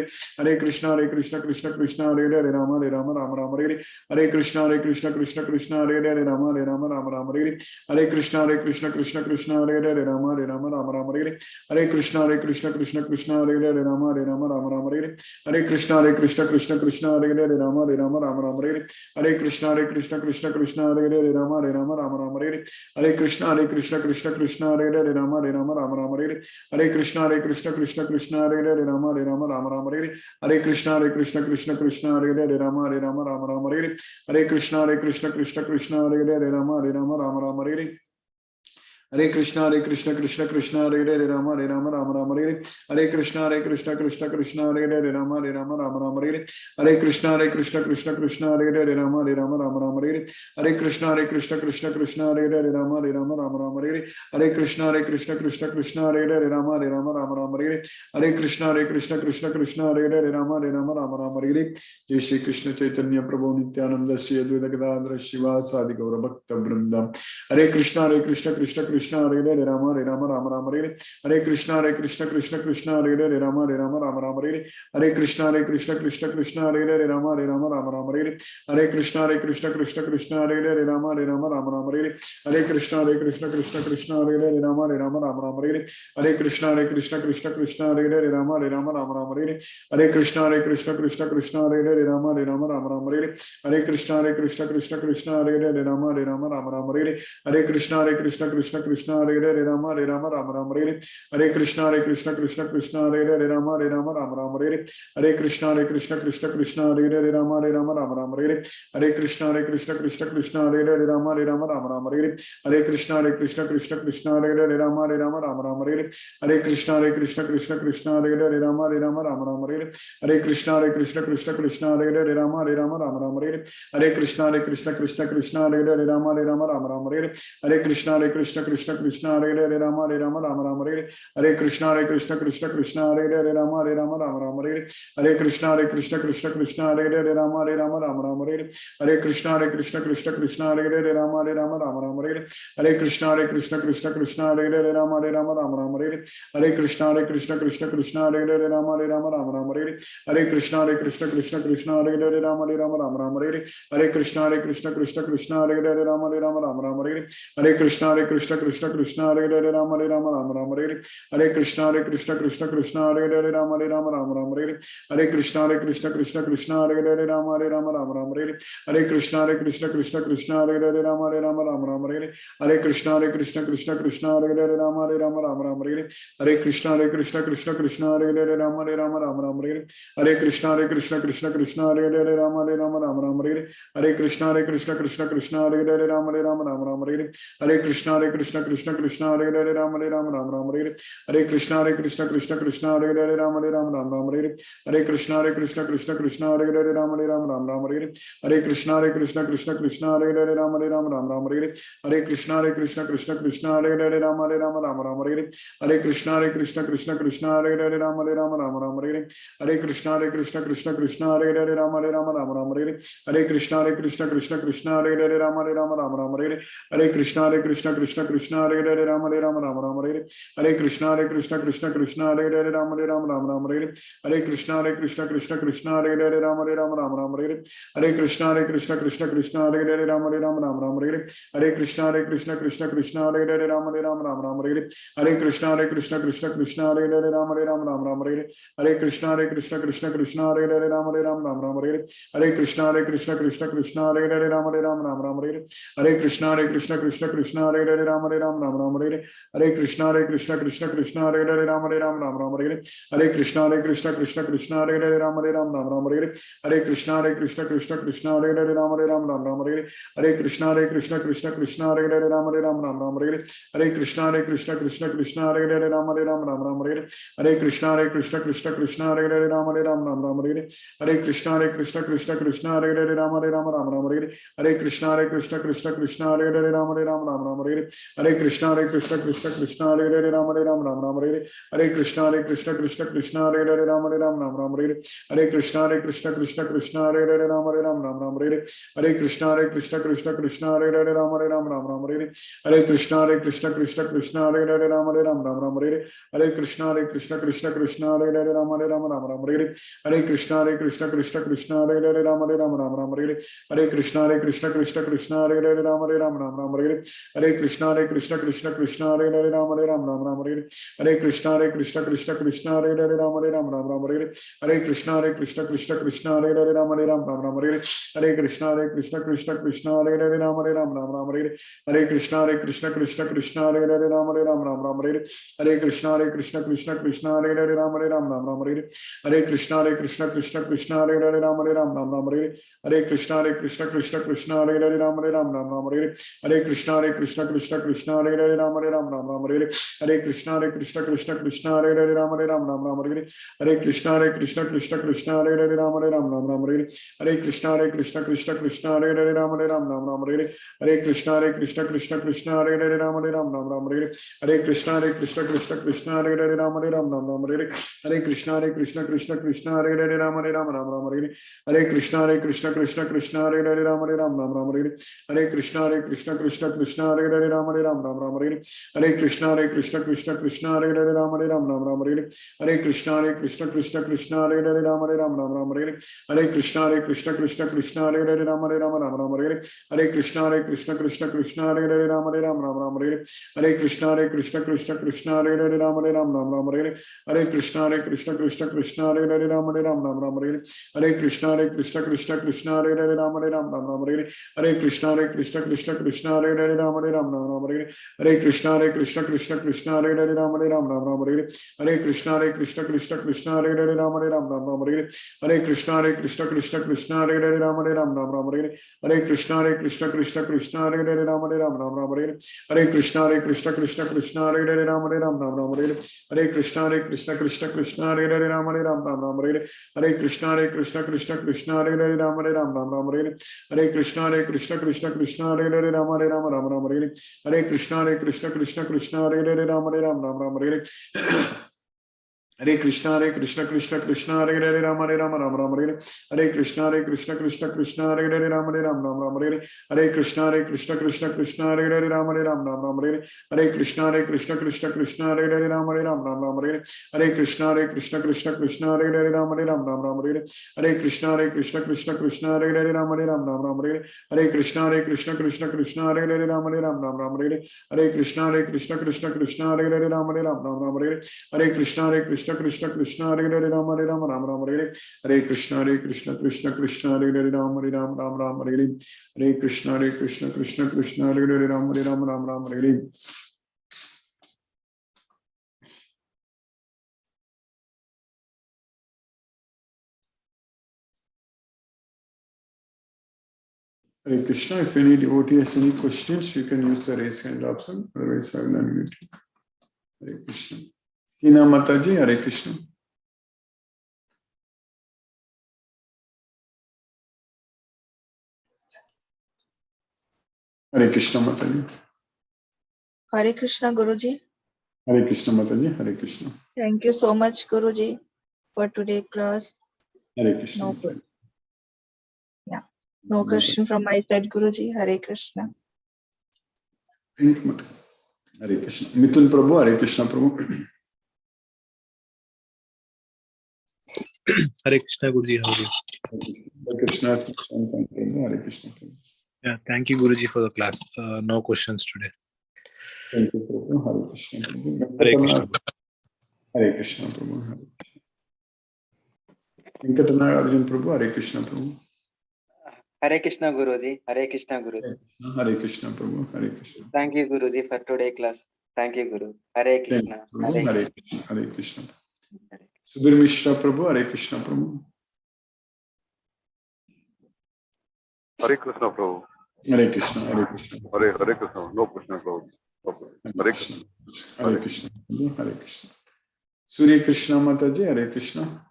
Hare Hare Krishna Krishna Krishna Hare Hare Rama Rama Rama Hare Hare Krishna Krishna Krishna Hare Hare Rama Rama Hare Hare Krishna Krishna Krishna Hare Hare Rama Rama Hare Hare Krishna Krishna Krishna Hare Hare Rama Rama Hare Hare Krishna Krishna Krishna Hare Hare Rama Rama Hare Hare Krishna Krishna Krishna Hare Hare Rama Rama Hare Hare Krishna Krishna Krishna Hare Hare Rama Rama Hare Hare Krishna Krishna Krishna Hare Hare Rama Rama Hare Hare Krishna Krishna Krishna Hare Hare Rama Rama Hare Hare Krishna Krishna Krishna Hare Hare Rama Rama Hare Hare Krishna Krishna Krishna Hare Hare Rama Rama Hare Hare Krishna Krishna Krishna Hare Hare Rama Rama Hare Hare Krishna Krishna Krishna Hare Hare Rama Rama Hare Hare Krishna Krishna Krishna Hare Hare Rama Rama Hare Hare Krishna Krishna Krishna Hare Hare Rama Rama Hare Hare Krishna Krishna Krishna Hare Hare Rama Rama Hare Jai Shri Krishna Chaitanya Prabhu Nityananda Shri Advaita Gadadhara Shivasadi Gaura Bhakta Vrinda Hare Krishna Krishna Krishna Hare Hare Rama Hare Hare Krishna Krishna Krishna Hare Hare Rama Rama Hare Hare Krishna Krishna Krishna Hare Hare Rama Rama Hare Hare Krishna Krishna Krishna Hare Hare Rama Rama Hare Hare Krishna Krishna Krishna Hare Hare Rama Rama Hare Hare Krishna Krishna Krishna Hare Hare Rama Rama Hare Hare Krishna Krishna Krishna Hare Hare Rama Rama Hare Hare Krishna Krishna Krishna Hare Hare Rama Rama Hare Hare Krishna Krishna Krishna Hare Hare Rama Rama Hare Hare Krishna Krishna Krishna Hare Hare Rama Rama Hare Hare Krishna Krishna Krishna Hare Hare Rama Rama Hare Hare Krishna Krishna Krishna Hare Hare Rama Rama Hare Hare Krishna Krishna Krishna Hare Hare Rama Rama Hare Hare Krishna Krishna Krishna Hare Hare Rama Rama Hare Hare Krishna Krishna Krishna Hare Hare Rama Rama Hare Hare Krishna Krishna Krishna Hare Hare Rama Rama Hare Hare Krishna Krishna Krishna Hare Hare Rama Rama Hare Hare Krishna Krishna Krishna Hare Hare Rama Rama Hare Hare Krishna Krishna Krishna Hare Hare Rama Rama Hare Hare Krishna Krishna Krishna Hare Hare Rama Rama Hare Hare Krishna Krishna Krishna Hare Hare Rama Rama Hare Hare Krishna Krishna Krishna Hare Hare Rama Rama Hare Hare Krishna Krishna Krishna Hare Hare Rama Rama Hare Hare Krishna Krishna Krishna Hare Hare Rama Rama Hare Hare Krishna Krishna Krishna Hare Hare Rama Rama Hare Hare Krishna Krishna Krishna Hare Hare Rama Rama Hare Hare Krishna Krishna Krishna Hare Hare Rama Rama Hare Hare Krishna Krishna Krishna Hare Hare Rama Rama Hare Hare Krishna Krishna Krishna Hare Hare Rama Rama Hare Hare Krishna Krishna Krishna Hare Hare Rama Rama Hare Hare Krishna Krishna Krishna Hare Hare Rama Rama Hare Hare Krishna Krishna Krishna Hare Hare Rama Rama Hare Hare Krishna Krishna Krishna Hare Hare Rama Rama Hare Hare Krishna Krishna Krishna Hare Hare Rama Rama Hare Hare Krishna Krishna Krishna Hare Hare Rama Rama Hare Hare Krishna Krishna Krishna Hare Hare Rama Rama Hare Hare Krishna Krishna Krishna Hare Hare Rama Rama Hare Hare Krishna Krishna Krishna Hare Hare Rama Rama Hare Hare Krishna Krishna Krishna Hare Hare Rama Rama Hare Hare Krishna Krishna Krishna Hare Hare Rama Rama Hare Hare Krishna Krishna Krishna Hare Hare Rama Rama Hare Hare Krishna Krishna Krishna Hare Hare Rama Rama Hare Hare Krishna Krishna Krishna Hare Hare Rama Rama Hare Hare Krishna Krishna Krishna Hare Hare Rama Rama Hare Hare Krishna Krishna Krishna Hare Hare Rama Rama Hare Hare Krishna Krishna Krishna Hare Hare Rama Rama Hare Hare Krishna Krishna Krishna Hare Hare Rama Rama Hare Hare Krishna Krishna Krishna Hare Hare Rama Rama Hare Hare Krishna Krishna Krishna Hare Hare Rama Rama Hare Hare Krishna Krishna Krishna Hare Hare Rama Rama Hare Hare Krishna Krishna Krishna Hare Hare Rama Rama Hare Hare Krishna Krishna Krishna Hare Hare Rama Rama Hare Hare Krishna Krishna Krishna Hare Hare Rama Rama Hare Hare Krishna Krishna Krishna Hare Hare Rama Rama Hare Hare Krishna Krishna Krishna Hare Hare Rama Rama Hare Hare Krishna Krishna Krishna Hare Hare Rama Rama Hare Hare Krishna Krishna Krishna Hare Hare Rama Rama Hare Hare Krishna Krishna Krishna Hare Hare Rama Rama Hare Hare Krishna Krishna Krishna Hare Hare Ram Ram Ram Hare Hare Krishna Krishna Krishna Hare Hare Ram Ram Ram Hare Hare Krishna Krishna Krishna Hare Hare Ram Ram Ram Hare Hare Krishna Krishna Krishna Hare Hare Ram Ram Ram Hare Hare Krishna Krishna Krishna Hare Hare Ram Ram Ram Hare Hare Krishna Krishna Krishna Hare Hare Ram Ram Ram Hare Hare Krishna Krishna Krishna Hare Hare Ram Ram Ram Hare Hare Krishna Krishna Krishna Hare Hare Ram Ram Ram Hare Hare Krishna Krishna Krishna Hare Hare Ram Ram Ram Hare Hare Krishna Krishna Krishna Hare Hare Ram Ram Ram Hare Hare Krishna Krishna Krishna Hare Hare Ram Ram Ram Hare Hare Krishna Krishna Krishna Hare Hare Ram Ram Ram Hare Hare Krishna Krishna Krishna Hare Hare Ram Ram Ram Hare Hare Krishna Krishna Krishna Hare Hare Ram Ram Ram Hare Hare Krishna Krishna Krishna Hare Hare Ram Ram Ram Hare Hare Krishna Krishna Krishna Hare Hare Ram Ram Ram Hare Hare Krishna Krishna Krishna Hare Hare Ram Ram Ram Hare Hare Krishna Krishna Krishna Hare Hare Ram Ram Ram Hare Hare Krishna Krishna Krishna Hare Hare Ram Ram Ram Hare Hare Krishna Krishna Krishna Hare Hare Ram Ram Ram Hare Hare Krishna Krishna Krishna Hare Hare Ram Ram Ram Hare Hare Krishna Krishna Krishna Hare Hare Ram Ram Ram Hare Hare Krishna Krishna Krishna Hare Hare Ram Ram Ram Hare Hare Krishna Krishna Krishna Hare Hare Ram Ram Ram Hare Hare Krishna Krishna Krishna Hare Hare Ram Ram Ram Hare Hare Krishna Krishna Krishna Hare Hare Ram Ram Ram Hare Hare Krishna Krishna Krishna Hare Hare Ram Ram Ram Hare Hare Krishna Krishna Krishna Hare Hare Ram Ram Hare Hare Krishna Krishna Krishna Hare Hare Ram Ram Hare Hare Krishna Krishna Krishna Hare Hare Ram Ram Hare Hare Krishna Krishna Krishna Hare Hare Ram Ram Hare Hare Krishna Krishna Krishna Hare Hare Ram Ram Hare Hare Krishna Krishna Krishna Hare Hare Ram Ram Hare Hare Krishna Krishna Krishna Hare Hare Ram Ram Hare Hare Krishna Krishna Krishna Hare Hare Ram Ram Hare Hare Krishna Krishna Krishna Hare Hare Ram Ram Hare Hare Krishna Krishna Krishna Hare Hare Ram Ram Hare Hare Krishna Krishna Krishna Hare Hare Ram Ram Hare Hare Krishna Krishna Krishna Hare Hare Ram Ram Hare Hare Krishna Krishna Krishna Hare Hare Ram Ram Hare Hare Krishna Krishna Krishna Hare Hare Ram Ram Hare Hare Krishna Krishna Krishna Hare Hare Ram Ram Hare Hare Krishna Krishna Hare Hare Ram Ram Hare Hare Krishna Krishna Krishna Hare Hare Ram Ram Hare Hare Krishna Krishna Krishna Hare Hare Ram Ram Hare Hare Krishna Krishna Krishna Hare Hare Ram Ram Hare Hare Krishna Krishna Krishna Hare Hare Ram Ram Hare Hare Krishna Krishna Krishna Hare Hare Ram Ram Hare Hare Krishna Krishna Krishna Hare Hare Ram Ram Hare Hare Krishna Krishna Krishna Hare Hare Ram Ram Hare Hare Krishna Krishna Hare Hare Ram Ram Hare Hare Krishna Krishna Krishna Hare Hare Ram Ram Hare Hare Krishna Krishna Hare Hare Ram Ram Hare Hare. Hare Krishna. If any devotee has any questions, you can use the raise hand option. Otherwise, I will unmute you. Hare Krishna. Hina Mataji, Hare Krishna. Hare Krishna Mataji. Hare Krishna Guruji. Hare Krishna Mataji. Hare Krishna. Thank you so much Guruji for today's class. Hare Krishna. No question from my side Guruji. Hare Krishna. Thank you Mataji. Hare Krishna. Mithun Prabhu, Hare Krishna Prabhu. Hare Krishna Guruji, how are you? Hare Krishna. Hare Krishna. Yeah, thank you Guruji for the class. No questions today. Thank you Prabhu. Hare Krishna Prabhu. Hare Krishna. Hare Krishna Prabhu. Hare Krishna. Venkatana Arjun Prabhu. Hare Krishna Prabhu. Hare Krishna Guruji. Hare Krishna Guru. Hare Krishna Prabhu. Hare Krishna. Thank you Guruji for today's class. Thank you Guru. Hare Krishna. Hare Krishna. Hare Krishna. Subir Mishra Prabhu. Hare Krishna Prabhu. Hare Krishna Prabhu. Hare Krishna. Hare Krishna. Hare Krishna. No Krishna Prabhu. Okay. Hare Krishna. Hare Krishna. Hare Krishna. Surya Krishna Mataji. Hare Krishna.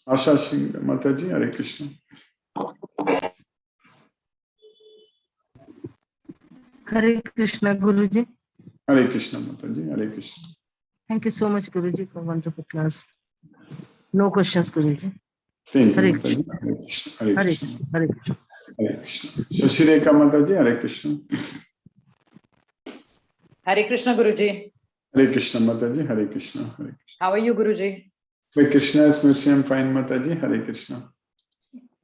Asha Singh Mataji, Hare Krishna. Hare Krishna, Guruji. Hare Krishna Mataji, Hare Krishna. Thank you so much, Guruji, for wonderful class. No questions, Guruji. Thank you, Hare Mataji. Hare Krishna. Hare Hare Krishna. Krishna. Hare Krishna. Hare Krishna. Shashireka Mataji, Hare Krishna. Hare Krishna, Guruji. Hare Krishna Mataji, Hare Krishna. Hare Krishna. How are you, Guruji? By Krishna's mercy, I'm fine, Mataji. Hare Krishna.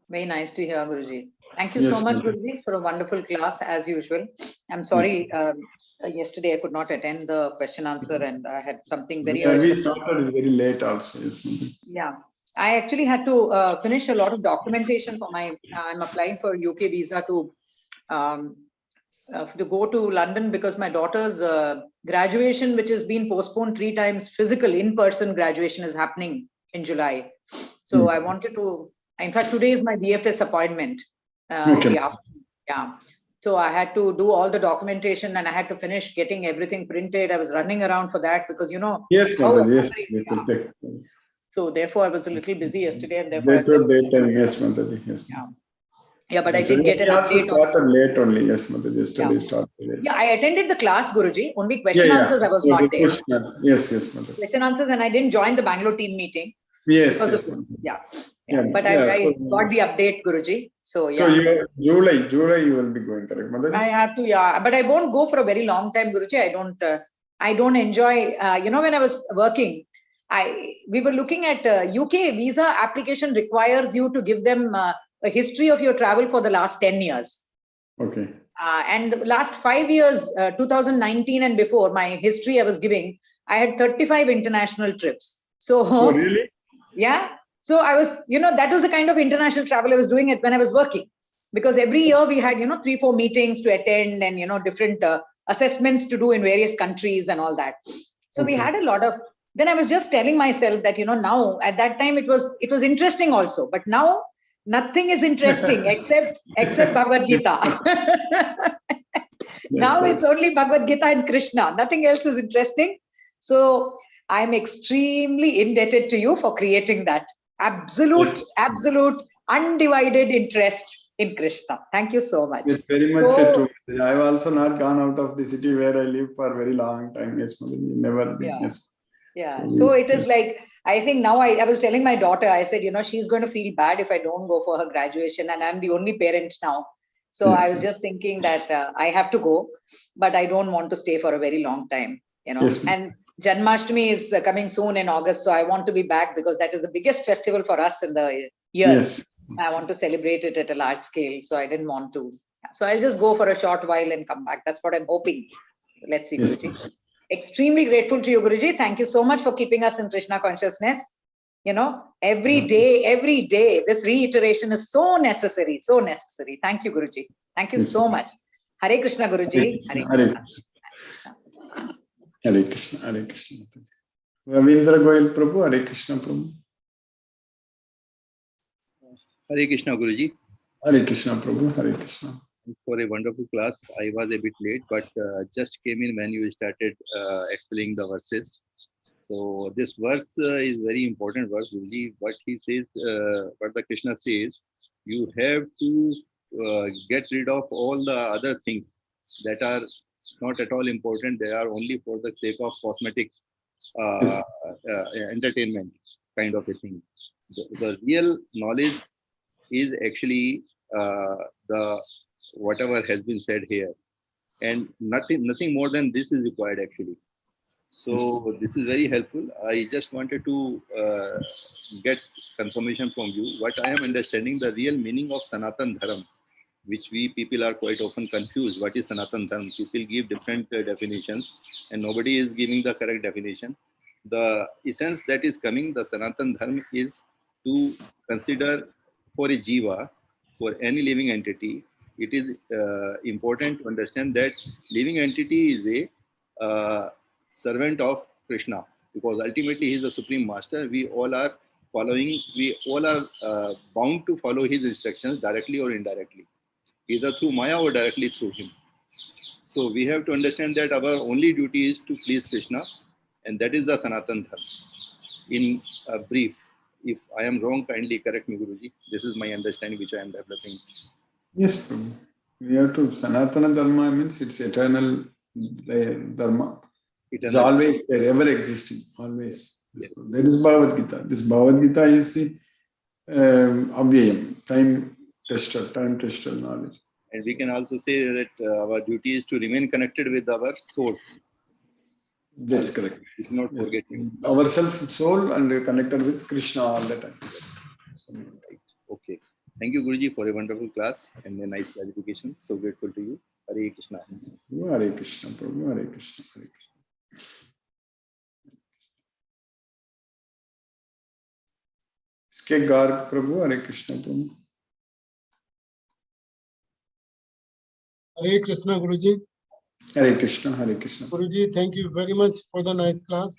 Very nice to hear, Guruji. Thank you Yes, so much, Mataji. Guruji, for a wonderful class as usual. I'm sorry, yesterday I could not attend the question answer and I had something very Yeah, we urgent. started very late also. Yes, Mataji. Yeah, I actually had to finish a lot of documentation for my, I'm applying for UK visa to go to London because my daughter's graduation, which has been postponed 3 times, physical in-person graduation is happening in July. So I wanted to, in fact, today is my BFS appointment in the afternoon. Yeah. So I had to do all the documentation and I had to finish getting everything printed. I was running around for that because, you know. Yes, Mataji. Yes. Yeah. So therefore I was a little busy yesterday and therefore Yes, Mataji. Yes. Yeah. Yeah, but I did get an also update. Started late only. Yes, Mataji. Yesterday started late. Yeah, I attended the class, Guruji. Only question answers I was So not the there. Yes, Mataji. Question answers, and I didn't join the Bangalore team meeting. Yes, Because yes. of, but I got the update, Guruji. So yeah. So July you will be going, correct, Mataji? I have to, but I won't go for a very long time, Guruji. I don't enjoy. You know, when I was working, we were looking at UK visa application requires you to give them a history of your travel for the last 10 years. Okay. And the last 5 years, 2019 and before, my history I was giving, I had 35 international trips. So, oh, really? Yeah. So I was, you know, that was the kind of international travel I was doing it when I was working. Because every year we had, you know, 3-4 meetings to attend and, you know, different assessments to do in various countries and all that. So we had a lot of, then I was just telling myself that, you know, now at that time it was interesting also, but now nothing is interesting except Bhagavad Gita. Now it's only Bhagavad Gita and Krishna. Nothing else is interesting. So I'm extremely indebted to you for creating that absolute, undivided interest in Krishna. Thank you so much. It's very much true. I've also not gone out of the city where I live for a very long time. Yes, never been. Yeah. Yes. Yeah. So it is like, I think now I was telling my daughter, I said, you know, she's going to feel bad if I don't go for her graduation and I'm the only parent now. So I was just thinking that I have to go, but I don't want to stay for a very long time, you know. And Janmashtami is coming soon in August. So I want to be back because that is the biggest festival for us in the year. Yes. I want to celebrate it at a large scale. So I didn't want to. So I'll just go for a short while and come back. That's what I'm hoping. Let's see, Guruji. Extremely grateful to you, Guruji. Thank you so much for keeping us in Krishna consciousness. You know, every day, this reiteration is so necessary, so necessary. Thank you, Guruji. Thank you so much. Hare Krishna, Guruji. Hare Krishna. Hare Krishna. Hare Krishna. Ravindra Goyal Prabhu, Hare Krishna Prabhu. Hare Krishna, Guruji. Hare Krishna Prabhu, Hare Krishna. For a wonderful class. I was a bit late, but just came in when you started explaining the verses. So this verse is very important verse, Guruji. What he says, what the Krishna says, you have to get rid of all the other things that are not at all important. They are only for the sake of cosmetic entertainment kind of a thing. The real knowledge is actually the whatever has been said here, and nothing more than this is required actually. So this is very helpful. I just wanted to get confirmation from you what I am understanding the real meaning of Sanatan Dharam, which we people are quite often confused. What is Sanatan Dharam? People give different definitions and nobody is giving the correct definition. The essence that is coming, the Sanatan Dharam, is to consider for a jiva, for any living entity, it is important to understand that living entity is a servant of Krishna, because ultimately he is the supreme master. We all are following, we all are bound to follow his instructions directly or indirectly, either through Maya or directly through him. So we have to understand that our only duty is to please Krishna, and that is the Sanatan Dharma in brief. If I am wrong, kindly correct me, Guruji. This is my understanding which I am developing. Yes, Prabhu. We have to, Sanatana Dharma means it's eternal Dharma. It's Eternal. always there, ever existing, always. Yes. That is Bhagavad Gita. This Bhagavad Gita is the Avyayam, time tester knowledge. And we can also say that our duty is to remain connected with our source. That's correct. We should not Yes. forget him. Ourself, soul, and connected with Krishna all the time. Okay. Thank you, Guruji, for a wonderful class and a nice clarification. So grateful to you. Hare Krishna. Hare Krishna, Prabhu. Hare Krishna. Hare Krishna. Iske Garg Prabhu. Hare Krishna, Prabhu. Hare Krishna, Guruji. Hare Krishna. Hare Krishna. Guruji, thank you very much for the nice class.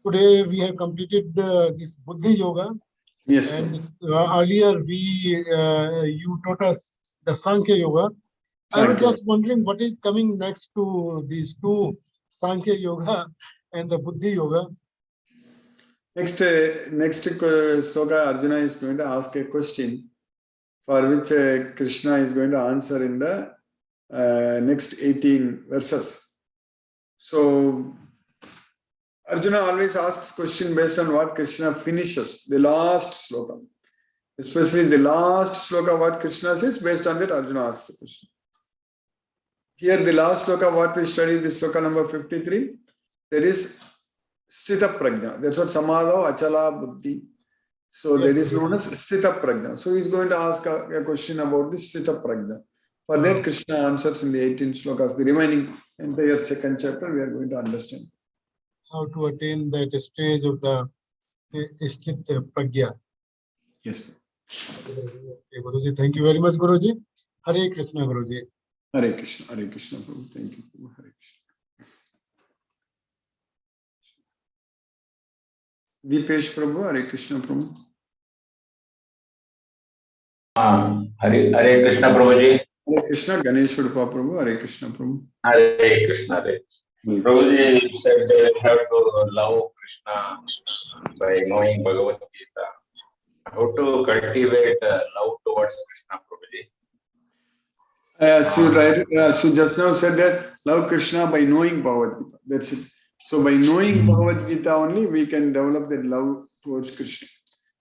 Today we have completed this Buddhi Yoga, Yes, and Prabhu. earlier you taught us the Sankhya Yoga. I was Sankhya. just wondering what is coming next to these two, Sankhya Yoga and the Buddhi Yoga. Next sloka, Arjuna is going to ask a question for which Krishna is going to answer in the next 18 verses. So, Arjuna always asks question based on what Krishna finishes, the last sloka. Especially the last sloka, what Krishna says, based on that Arjuna asks the question. Here the last sloka, what we studied, the sloka number 53, that is Sthita Prajna. That's what Samadha, Achala, Buddhi. So Yes, that is known as Sthita Prajna. So he's going to ask a question about this Sthita Prajna. For that, Krishna answers in the 18 slokas. The remaining entire second chapter, we are going to understand. How to attain that stage of the Sthita Prajna. Yes. Okay, Guruji, thank you very much, Guruji. Hare Krishna, Guruji. Hare Krishna. Hare Krishna, Prabhu. Thank you, Prabhu. Hare Krishna. Deepesh Prabhu. Hare Krishna, Prabhu. Hare Krishna Prabhuji. Hare Krishna. Ganesh Udupa Prabhu. Hare Krishna, Prabhu. Hare Krishna. Hare. Prabhuji said you have to love Krishna by knowing Bhagavad Gita. How to cultivate love towards Krishna, Prabhuji? So just now said that love Krishna by knowing Bhagavad Gita. That's it. So by knowing Bhagavad Gita only, we can develop that love towards Krishna.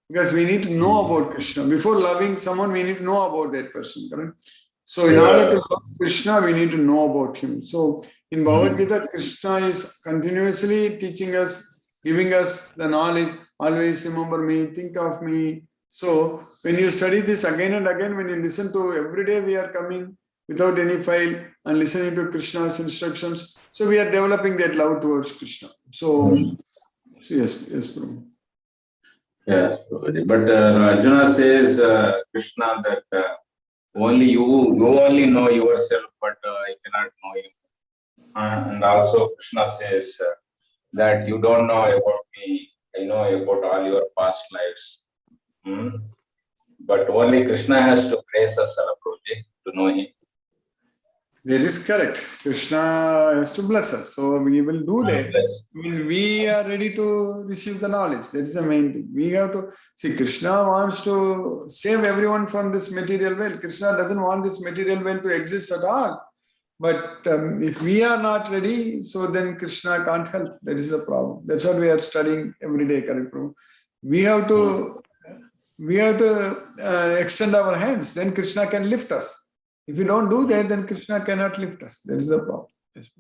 Because we need to know about Krishna. Before loving someone, we need to know about that person, correct? So in order to love Krishna, we need to know about him. So in Bhagavad Gita, Krishna is continuously teaching us, giving us the knowledge, always remember me, think of me. So when you study this again and again, when you listen to every day we are coming without any fail and listening to Krishna's instructions, so we are developing that love towards Krishna. So yes, Prabhu. Yes, Prabhuji. But Arjuna says Krishna that only you only know yourself, but I cannot know him. And also Krishna says that you don't know about me, I know about all your past lives. But only Krishna has to praise us, Prabhuji, to know him. That is correct. Krishna has to bless us. So we will do that when we are ready to receive the knowledge. That is the main thing. We have to see Krishna wants to save everyone from this material world. Krishna doesn't want this material world to exist at all. But if we are not ready, so then Krishna can't help. That is the problem. That's what we are studying every day, correct, Prabhu? We have to extend our hands. Then Krishna can lift us. If we don't do that, then Krishna cannot lift us. That is the problem. Yes.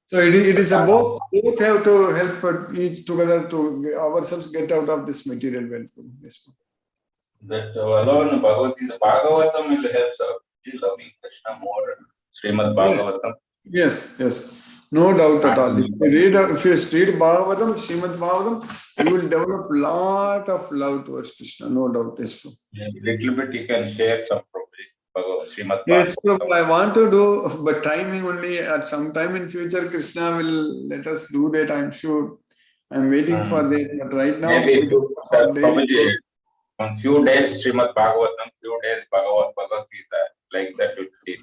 So it is a both have to help each together to ourselves get out of this material world. Yes. That alone Bhagavatam will help loving Krishna more. Srimad Bhagavatam. Yes. No doubt at all. If you read Bhagavatam, Srimad Bhagavatam, you will develop a lot of love towards Krishna. No doubt. Yes. Little bit you can share some probably. Yes, I want to do, but timing only at some time in future, Krishna will let us do that, I'm sure. I'm waiting for that, but right now, maybe probably on few days Srimad Bhagavatam, few days Bhagavad Gita, like that will be.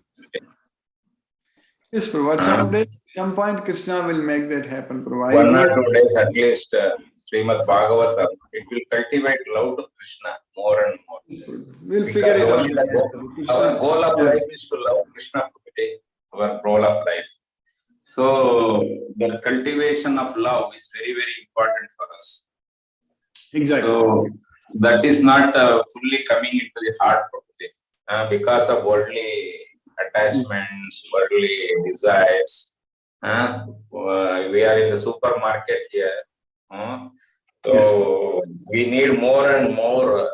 Yes, Prabhu. Some point Krishna will make that happen, Prabhu. 1 or 2 days at least Srimad Bhagavatam, it will cultivate love to Krishna more and more. We'll Because figure it out. only our goal of life is to love Krishna, our goal of life. So the cultivation of love is very, very important for us. Exactly. So that is not fully coming into the heart probably because of worldly attachments, worldly desires. We are in the supermarket here. So we need more and more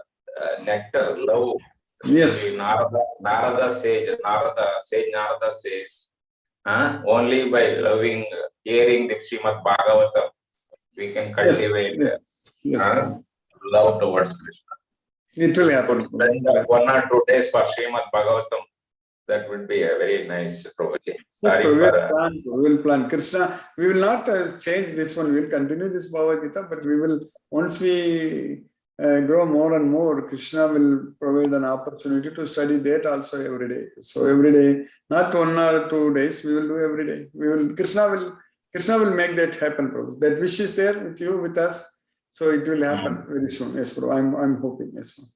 nectar, love. Yes. Narada says, only by loving, hearing the Srimad Bhagavatam, we can cultivate love towards Krishna. It will happen. 1 or 2 days for Srimad Bhagavatam, that would be a very nice probably. Yes, so we'll plan. Krishna, we will not change this one. We will continue this Bhagavad Gita, but we will, once we grow more and more, Krishna will provide an opportunity to study that also every day. So every day, not 1 or 2 days, we will do every day. Krishna will make that happen, Prabhu. That wish is there with you, with us. So it will happen very soon. Yes, Prabhu. I'm hoping. Yes, Prabhu.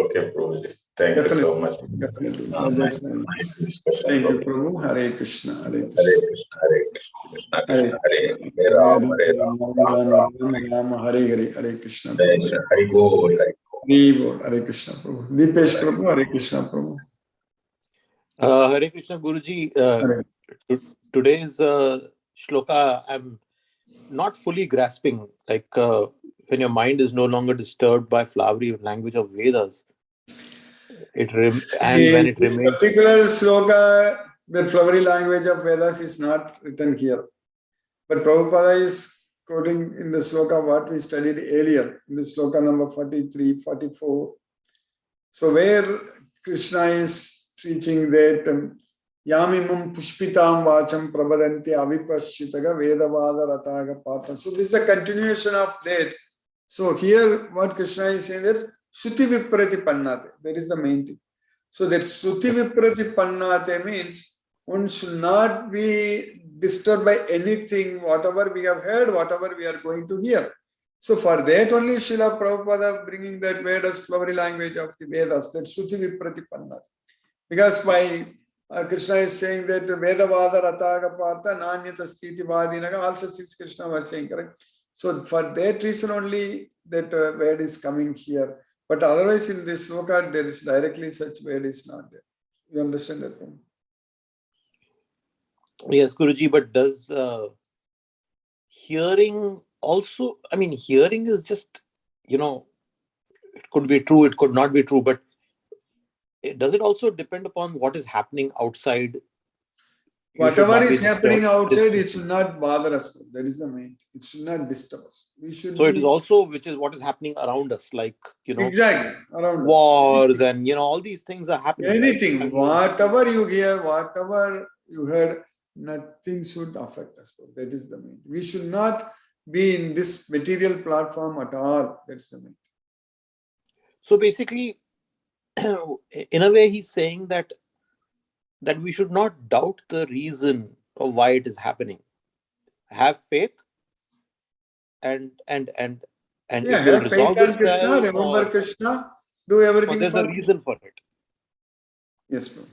Okay, Prabhu. Thank you so much. Definitely. Thank you, Prabhu. Hare Krishna. Hare Krishna. Hare Krishna. Hare Krishna. Krishna Hare Ram. Hare Ram. Ram. Hare Hare. Hare Krishna. Hare Bol. Hare Krishna, Prabhu. Deepesh Prabhu. Hare Krishna, Prabhu. Hare Krishna, Guruji. Today's shloka, I'm not fully grasping. Like when your mind is no longer disturbed by flowery language of Vedas, when it remains. Particular shloka, the flowery language of Vedas is not written here, but Prabhupada is quoting in the shloka what we studied earlier, in the shloka number 43, 44. So where Krishna is teaching that Yamimam pushpitam vacham prabhadanti avipashchitaga vedavada rataga pata. So this is the continuation of that. So here what Krishna is saying that Shruti viprati pannate. That is the main thing. So that Shruti viprati pannate means one should not be disturbed by anything, whatever we have heard, whatever we are going to hear. So for that only Srila Prabhupada bringing that Vedas flowery language of the Vedas, that Shruti viprati pannate. Because by Krishna is saying that Vedavada Rataga Partha Nanyata Sthiti Vadinaga, also since Krishna was saying, correct? So for that reason only that word is coming here. But otherwise in this sloka, there is directly such word is not there. You understand that? Yes, Guruji, but does hearing also, I mean, hearing is just, it could be true, it could not be true, but does it also depend upon what is happening outside? Whatever is happening outside, it should not bother us. That is the main. It should not disturb us. So it is also which is what is happening around us, like exactly around wars us. And all these things are happening. Anything, right? Whatever you hear, whatever you heard, nothing should affect us. That is the main. We should not be in this material platform at all. That's the main. So basically, in a way, he's saying that we should not doubt the reason of why it is happening. Have faith and have faith in Krishna, remember Krishna, do everything. There's a reason for it. Yes, bro.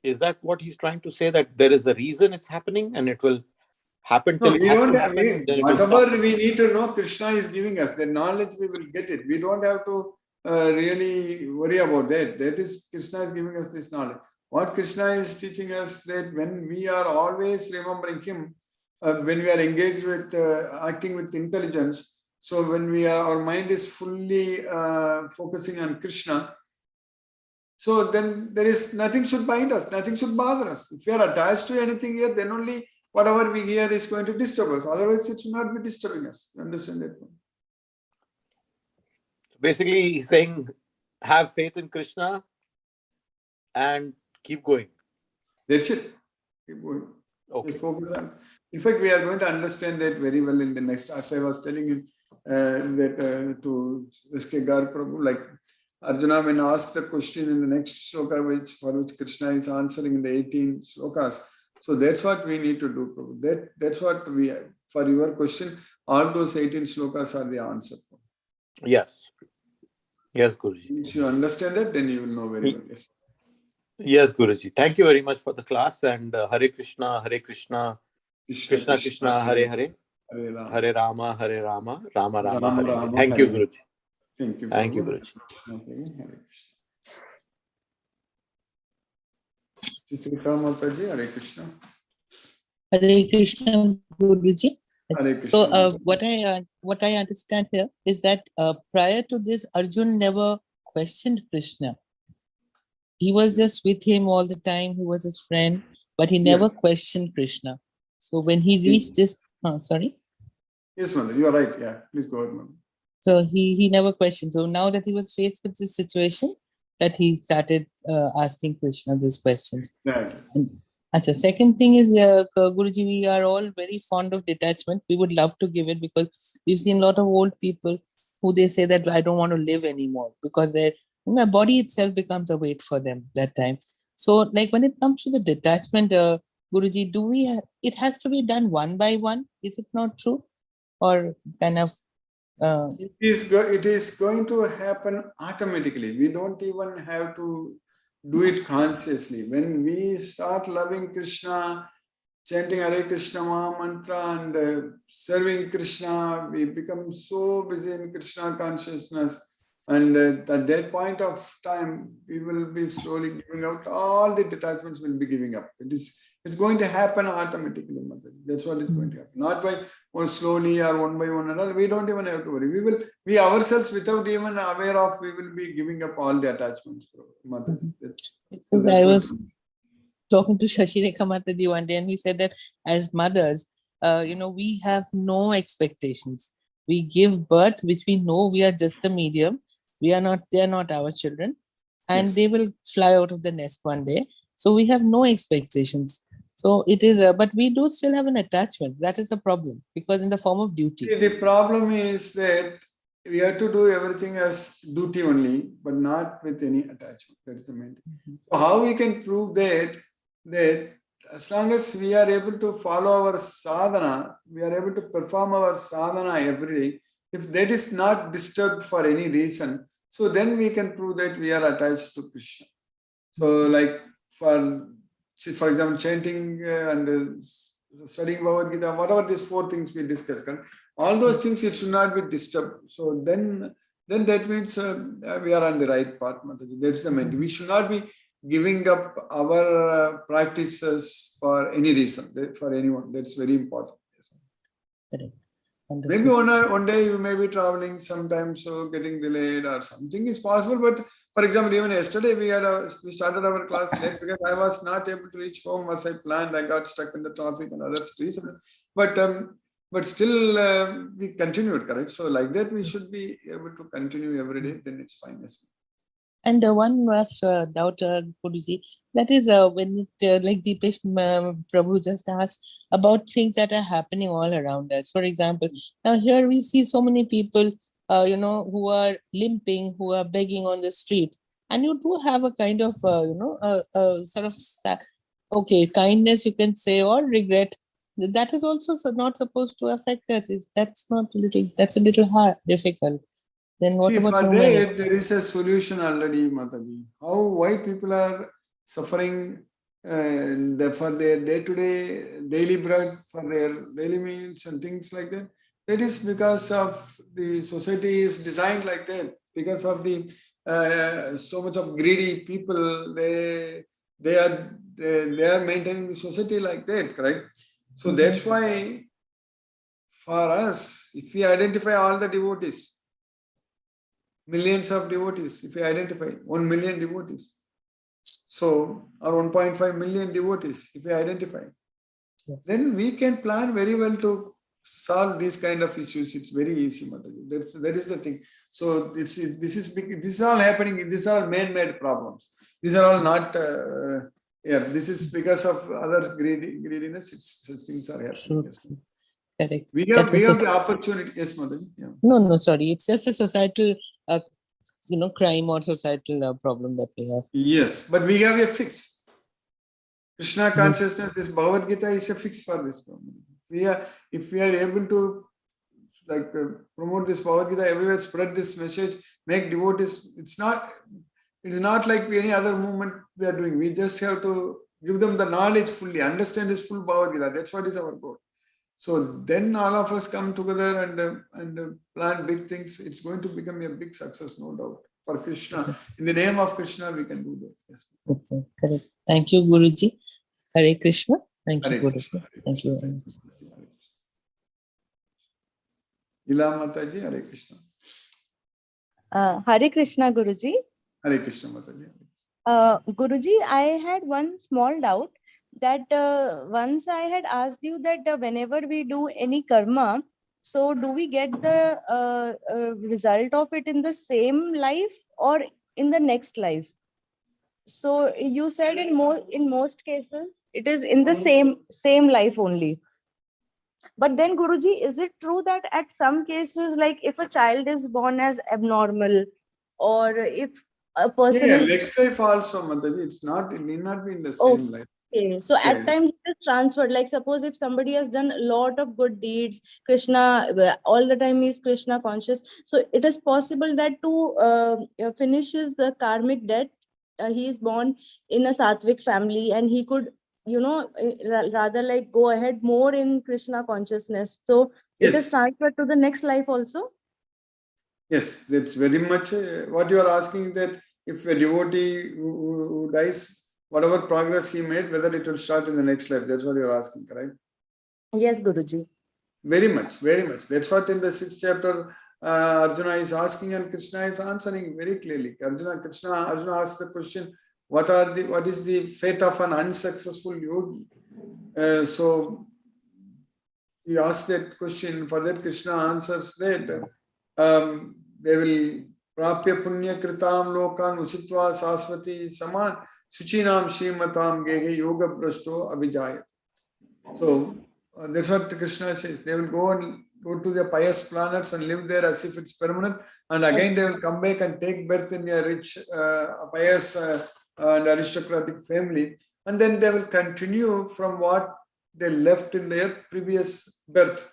Is that what he's trying to say, that there is a reason it's happening and it will happen till it has to happen? Whatever we need to know, Krishna is giving us. The knowledge, we will get it. We don't have to really worry about that. That is, Krishna is giving us this knowledge. What Krishna is teaching us, that when we are always remembering him, when we are engaged with acting with intelligence, so when our mind is fully focusing on Krishna, so then there is nothing should bind us, nothing should bother us. If we are attached to anything here, then only whatever we hear is going to disturb us. Otherwise, it should not be disturbing us. You understand that? Basically, he's saying, have faith in Krishna and keep going. That's it. Keep going. Okay. Focus on. In fact, we are going to understand that very well in the next. As I was telling you to S.K. Gar Prabhu, like Arjuna, when asked the question in the next shloka, for which Krishna is answering in the 18 shlokas. So that's what we need to do, Prabhu. That's what we for your question, all those 18 shlokas are the answer. Yes. Yes, Guruji. If you understand that, then you will know very well. Yes. Yes, Guruji. Thank you very much for the class, and Hare Krishna, Krishna Krishna, Hare Hare, Hare Rama, Rama Rama, Rama, Hare Hare. Rama, Thank you, Hare. Guruji. Thank you. Thank you, Prabhu. Guruji. Okay, Hare Krishna. Chitrika Mataji, Hare Krishna. Hare Krishna, Guruji. Hare So, Krishna. what I understand here is that prior to this, Arjun never questioned Krishna. He was just with him all the time. He was his friend, but he never questioned Krishna. So when he reached this, sorry. Yes, mother, you are right. Yeah, please go ahead, mother. So he never questioned. So now that he was faced with this situation, that he started asking Krishna these questions. Right. Achha, second thing is, Guruji, we are all very fond of detachment. We would love to give it because we've seen a lot of old people who they say that I don't want to live anymore because the body itself becomes a weight for them that time. So like when it comes to the detachment, Guruji, do we it has to be done one by one? Is it not true? Or kind of it is going to happen automatically. We don't even have to do it consciously. When we start loving Krishna, chanting Hare Krishna Maha Mantra and serving Krishna, we become so busy in Krishna consciousness. And at that point of time, we will be slowly giving out. All the detachments will be giving up. It's going to happen automatically, Mataji. That's what is going to happen. Not by or slowly or one by one and all. We don't even have to worry. We ourselves, without even aware of, we will be giving up all the attachments, Mataji. Because I was talking to Shashireka Mataji one day, and he said that as mothers, we have no expectations. We give birth, which we know we are just the medium. They are not our children, and they will fly out of the nest one day. So we have no expectations. So it is, but we do still have an attachment. That is a problem because in the form of duty. See, the problem is that we have to do everything as duty only, but not with any attachment. That is the main thing. So how we can prove that as long as we are able to follow our sadhana, we are able to perform our sadhana every day. If that is not disturbed for any reason, so then we can prove that we are attached to Krishna. So like for example, chanting and studying Bhagavad Gita, whatever these four things we discussed, all those things, it should not be disturbed. So then that means we are on the right path, Mataji. That's the main thing. We should not be giving up our practices for any reason, for anyone. That's very important. Maybe one day you may be traveling sometimes, so getting delayed or something is possible. But for example, even yesterday we started our class late because I was not able to reach home as I planned. I got stuck in the traffic and other reasons. But still we continued, correct? So like that we should be able to continue every day. Then it's fine. Yes. And one last doubt, Guruji, that is when it, like Deepesh Prabhu just asked about things that are happening all around us. For example, now here we see so many people, who are limping, who are begging on the street, and you do have a kind of, sort of, kindness you can say, or regret. That is also not supposed to affect us. That's a little hard, difficult. Then what about for humanity? there is a solution already, Mataji. Why people are suffering for their day-to-day daily bread, for their daily meals and things like that? That is because of the society is designed like that. Because of the so much of greedy people, they are maintaining the society like that, correct? So that's why for us, if we identify all the devotees, millions of devotees, if we identify 1 million devotees, so or 1.5 million devotees, if we identify, then we can plan very well to solve these kind of issues. It's very easy, Mataji. That is the thing. So this is all happening. These are all man-made problems. These are all not. This is because of other greediness. Such things are happening. Yes. Correct. We have the opportunity. Yes, Mataji. Yeah. No, sorry. It's just a societal, crime or societal problem that we have. Yes, but we have a fix. Krishna consciousness, this Bhagavad Gita is a fix for this problem. if we are able to promote this Bhagavad Gita everywhere, spread this message, make devotees, it is not like any other movement we are doing. We just have to give them the knowledge fully, understand this full Bhagavad Gita. That's what is our goal. So then all of us come together and plan big things. It's going to become a big success, no doubt. For Krishna, in the name of Krishna, we can do that. Yes. Okay, correct. Thank you, Guruji. Hare Krishna. Thank you, Hare Guruji. Krishna. Thank you very much. Ila Mataji, Hare Krishna. Hare Krishna, Guruji. Hare Krishna Mataji. Guruji, I had one small doubt that once I had asked you that whenever we do any karma, so do we get the result of it in the same life or in the next life? So you said in most cases it is in the same life only. But then Guruji, is it true that at some cases, like if a child is born as abnormal, or if a person Yeah, is next life also, Mataji. It need not be in the same life. okay, so Yeah. at times it is transferred. Like suppose if somebody has done a lot of good deeds, Krishna all the time is Krishna conscious. So it is possible that to finish his karmic debt, he is born in a sattvic family, and he could, rather like go ahead more in Krishna consciousness. So it is Yes. transferred to the next life also. Yes, that's very much what you are asking, that if a devotee who dies, whatever progress he made, whether it will start in the next life. That's what you are asking, correct? Yes, Guruji. Very much, very much. That's what in the 6th chapter Arjuna is asking, and Krishna is answering very clearly. Arjuna asked the question, what is the fate of an unsuccessful yogi? So he asked that question. For that, Krishna answers that they will prapya punya kritam lokan usitva saswati saman suchinam shrimatam gege yoga brashto abhijayat. So that's what Krishna says. They will go to the pious planets and live there as if it's permanent, and again they will come back and take birth in a rich, pious and aristocratic family, and then they will continue from what they left in their previous birth.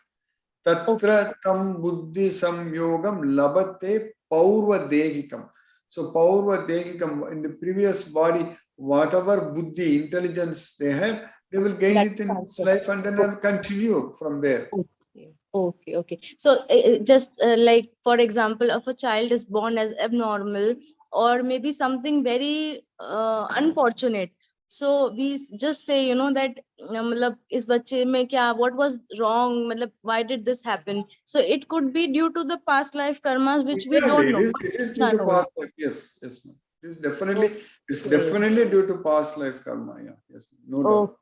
Tatra tam buddhi samyogam labate paurva dehikam. So paurva dehikam, in the previous body, whatever buddhi, intelligence they have, they will gain it in this life, and then they will continue from there. Okay. So just like, for example, if a child is born as abnormal or maybe something very unfortunate, so we just say, that is bache mein kya, what was wrong, why did this happen? So it could be due to the past life karmas, which we don't know. It is due to past life. Yes, ma'am. It is definitely due to past life karma. Yeah, yes, no doubt.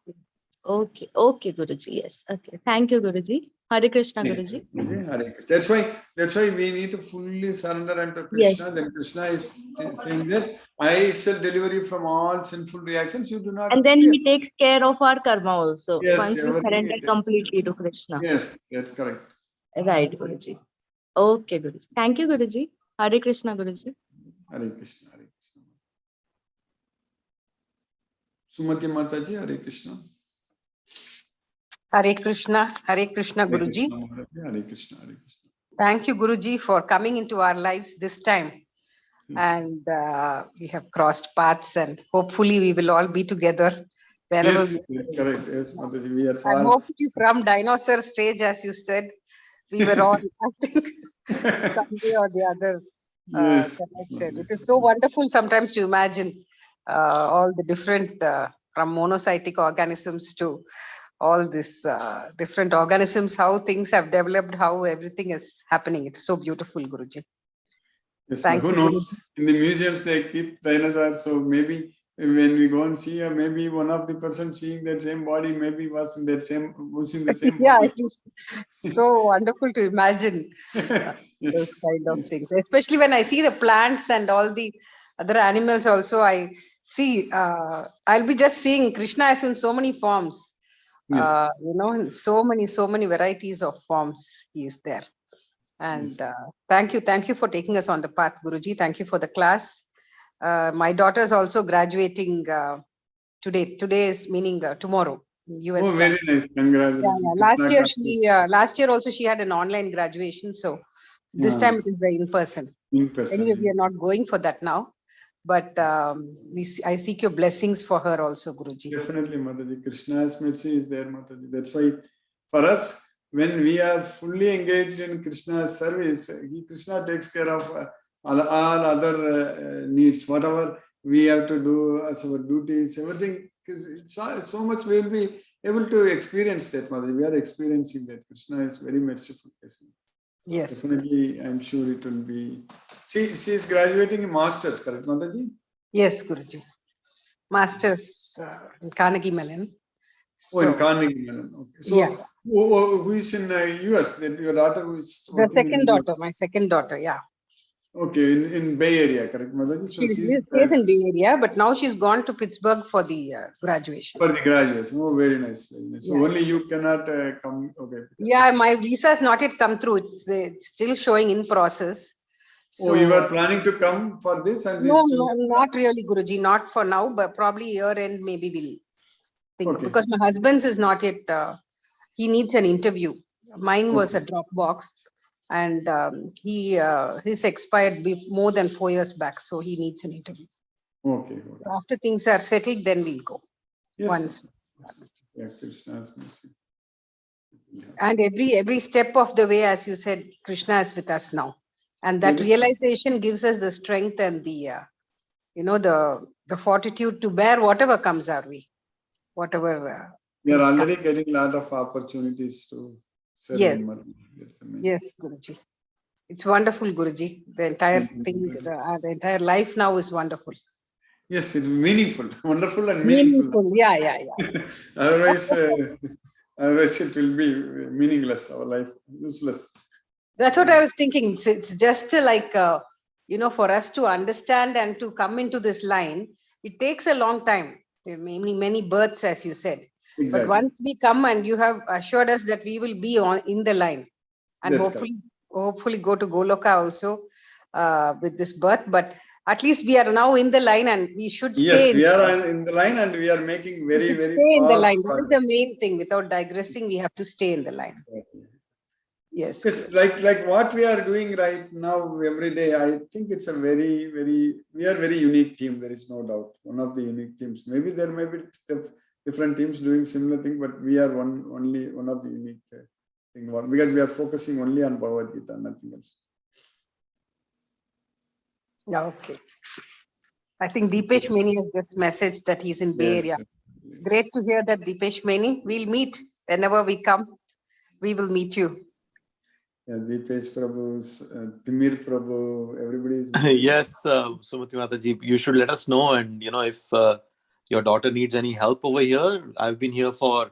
Okay, Guruji. Yes. Okay. Thank you, Guruji. Hare Krishna, Guruji. Hare Krishna. That's why we need to fully surrender unto Krishna. Yes. Then Krishna is saying that I shall deliver you from all sinful reactions. You do not. And then he takes care of our karma also. Yes, once we surrender completely to Krishna. Yes, that's correct. Right, Guruji. Okay, Guruji. Thank you, Guruji. Hare Krishna, Guruji. Hare Krishna. Hare Krishna. Sumati Mataji, Hare Krishna. Hare Krishna, Guruji. Hare Krishna. Thank you, Guruji, for coming into our lives this time. And we have crossed paths, and hopefully we will all be together wherever we are. Correct. Yes, Mataji, we are far. And hopefully from dinosaur stage, as you said, we were all, I think, someday or the other connected. It is so wonderful sometimes to imagine all the different, from monocytic organisms to all these different organisms, how things have developed, how everything is happening. It's so beautiful, Guruji. Yes, who knows? In the museums they keep dinosaurs, so maybe when we go and see, maybe one of the person seeing that same body maybe was in the same yeah, body. it is so wonderful to imagine those kind of things. Especially when I see the plants and all the other animals also, I see, I'll be just seeing Krishna as in so many forms. Yes. In so many varieties of forms he is there. And thank you for taking us on the path, Guruji. Thank you for the class. My daughter is also graduating today. Today is meaning tomorrow. US. Oh, very nice. Congratulations. Last year also she had an online graduation. So this Yeah. time it is the in person. In person. Anyway, we are not going for that now. But I seek your blessings for her also, Guruji. Definitely, Mataji. Krishna's mercy is there, Mataji. That's why for us, when we are fully engaged in Krishna's service, Krishna takes care of all other needs, whatever we have to do as our duties, everything. It's so much we will be able to experience that, Mataji. We are experiencing that. Krishna is very merciful. Yes. Definitely, I'm sure it will be. She is graduating in Masters, correct, Mataji? Yes, Guruji. Masters in Carnegie Mellon. Oh, in Carnegie Mellon. Okay. So, yeah. who is in US? That your daughter who is The working second in daughter, US? my second daughter, yeah. Okay, in Bay Area, correct, Mataji? So She stays in Bay Area, but now she's gone to Pittsburgh for the graduation. For the graduation. Oh, very nice. Very nice. So Yeah. only you cannot come. Okay. Yeah, my visa has not yet come through. It's still showing in process. So, Oh, you are planning to come for this? And no, still... not really, Guruji. Not for now, but probably year end maybe we'll think. Okay. Because my husband's is not yet, he needs an interview. Mine was a Dropbox, and his expired more than 4 years back, so he needs an interview. Okay. After things are settled, then we'll go. Yes. Once. Yeah, Krishna's mercy. Yeah. And every step of the way, as you said, Krishna is with us now, and that realization gives us the strength and the the fortitude to bear whatever comes our way, whatever. We are already getting a lot of opportunities to serve. Yes. In Yes, Guruji. It's wonderful, Guruji. The entire thing, the entire life now is wonderful. Yes, it's meaningful, wonderful and meaningful. Yeah. Otherwise, otherwise it will be meaningless. Our life useless. That's what I was thinking. It's just like for us to understand and to come into this line, it takes a long time. Many births, as you said. Exactly. But once we come and you have assured us that we will be in the line, and hopefully go to Goloka also with this birth. But at least we are now in the line, and we should stay. Yes, we are in the line, and we are making very stay in the line. That is the main thing. Without digressing, we have to stay in the line. Yes. Yes, like what we are doing right now every day. I think it's a very we are very unique team. There is no doubt. One of the unique teams. Maybe there may be different teams doing similar thing, but we are only one of the unique thing. Because we are focusing only on Bhagavad Gita, nothing else. Yeah, okay. I think Deepesh Meni has just messaged that he's in Bay Area. Great to hear that, Deepesh Meni. We'll meet whenever we come. We will meet you. Yeah, Deepesh Prabhu, Timir Prabhu, everybody is. Yes, Sumati Mataji, you should let us know. And if your daughter needs any help over here, I've been here for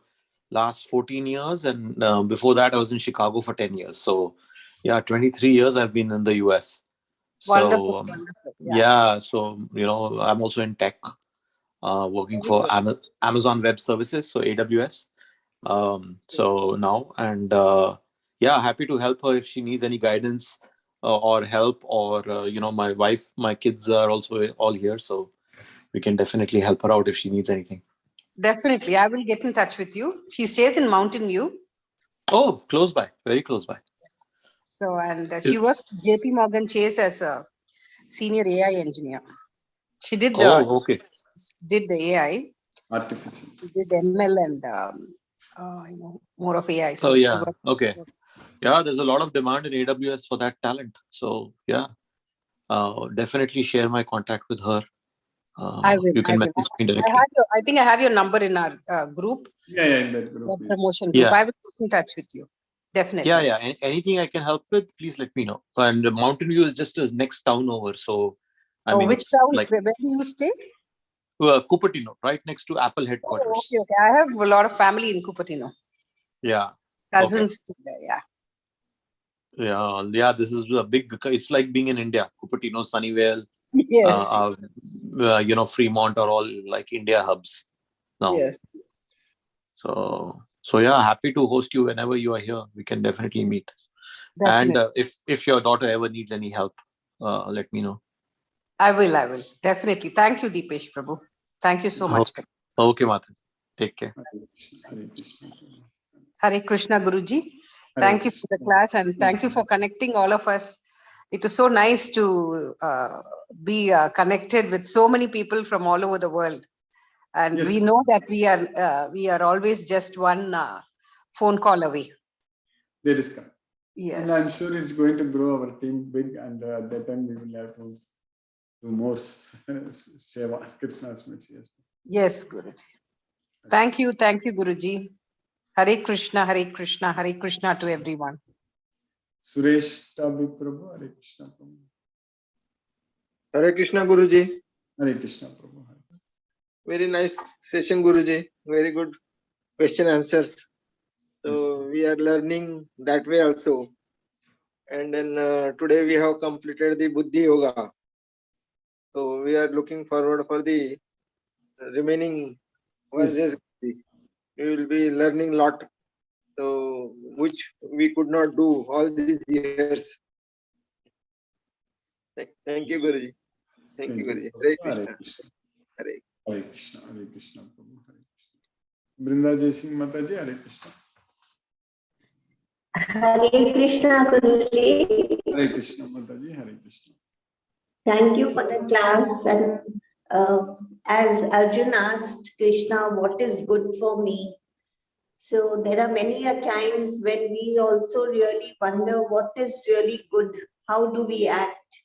last 14 years, and before that I was in Chicago for 10 years. So yeah, 23 years I've been in the US. Wonderful. Yeah, so I'm also in tech, working for Amazon Web Services, so AWS. So now, and happy to help her if she needs any guidance or help, or my wife, my kids are also all here, so we can definitely help her out if she needs anything. Definitely, I will get in touch with you. She stays in Mountain View. Oh, close by, very close by. So, and she works JP Morgan Chase as a senior AI engineer. She did did the AI. Artificial. She did ML and more of AI. So okay. Yeah, there's a lot of demand in AWS for that talent. So yeah, definitely share my contact with her. I will. You can message me directly. I think I have your number in our group. Yeah, in that group. The promotion group. I will get in touch with you. Definitely. Yeah. Anything I can help with, please let me know. And Mountain View is just a next town over. So, I mean, which town? Where do you stay? Cupertino, right next to Apple headquarters. Oh, okay. I have a lot of family in Cupertino. Yeah. Cousins there, yeah. This is a big. It's like being in India. Cupertino, Sunnyvale. Yes. Fremont are all like India hubs now. Yes. So yeah, happy to host you whenever you are here. We can definitely meet. Definitely. And if your daughter ever needs any help, let me know. I will. Definitely. Thank you, Deepesh Prabhu. Thank you so much. Okay, Mataji. Take care. Hare Krishna. Hare Krishna, Guruji. Hare Thank you for the Krishna. class and thank you for connecting all of us. It was so nice to be connected with so many people from all over the world. And Yes. we know that we are always just one phone call away. That is correct. Yes. And I'm sure it's going to grow our team big, and at that time we will have to do more Seva, Krishna's message. Yes, Guruji. Thank you, Guruji. Hare Krishna, Hare Krishna, Hare Krishna to everyone. Suresh Tabi Prabhu, Hare Krishna Prabhu. Hare Krishna, Guruji. Hare Krishna Prabhu. Very nice session, Guruji. Very good question answers. So we are learning that way also. And then today we have completed the Buddhi Yoga. So we are looking forward for the remaining verses. We will be learning a lot. So which we could not do all these years. Thank you, Guruji. Thank you, Guruji. Hare Krishna. Hare Krishna, Hare Krishna Prabhu. Hare Krishna. Brinda Jai Singh Mataji, Hare Krishna. Hare Krishna, Guruji. Hare Krishna Mataji, Hare Krishna. Thank you for the class. And as Arjun asked Krishna, what is good for me? So there are many a times when we also really wonder what is really good. How do we act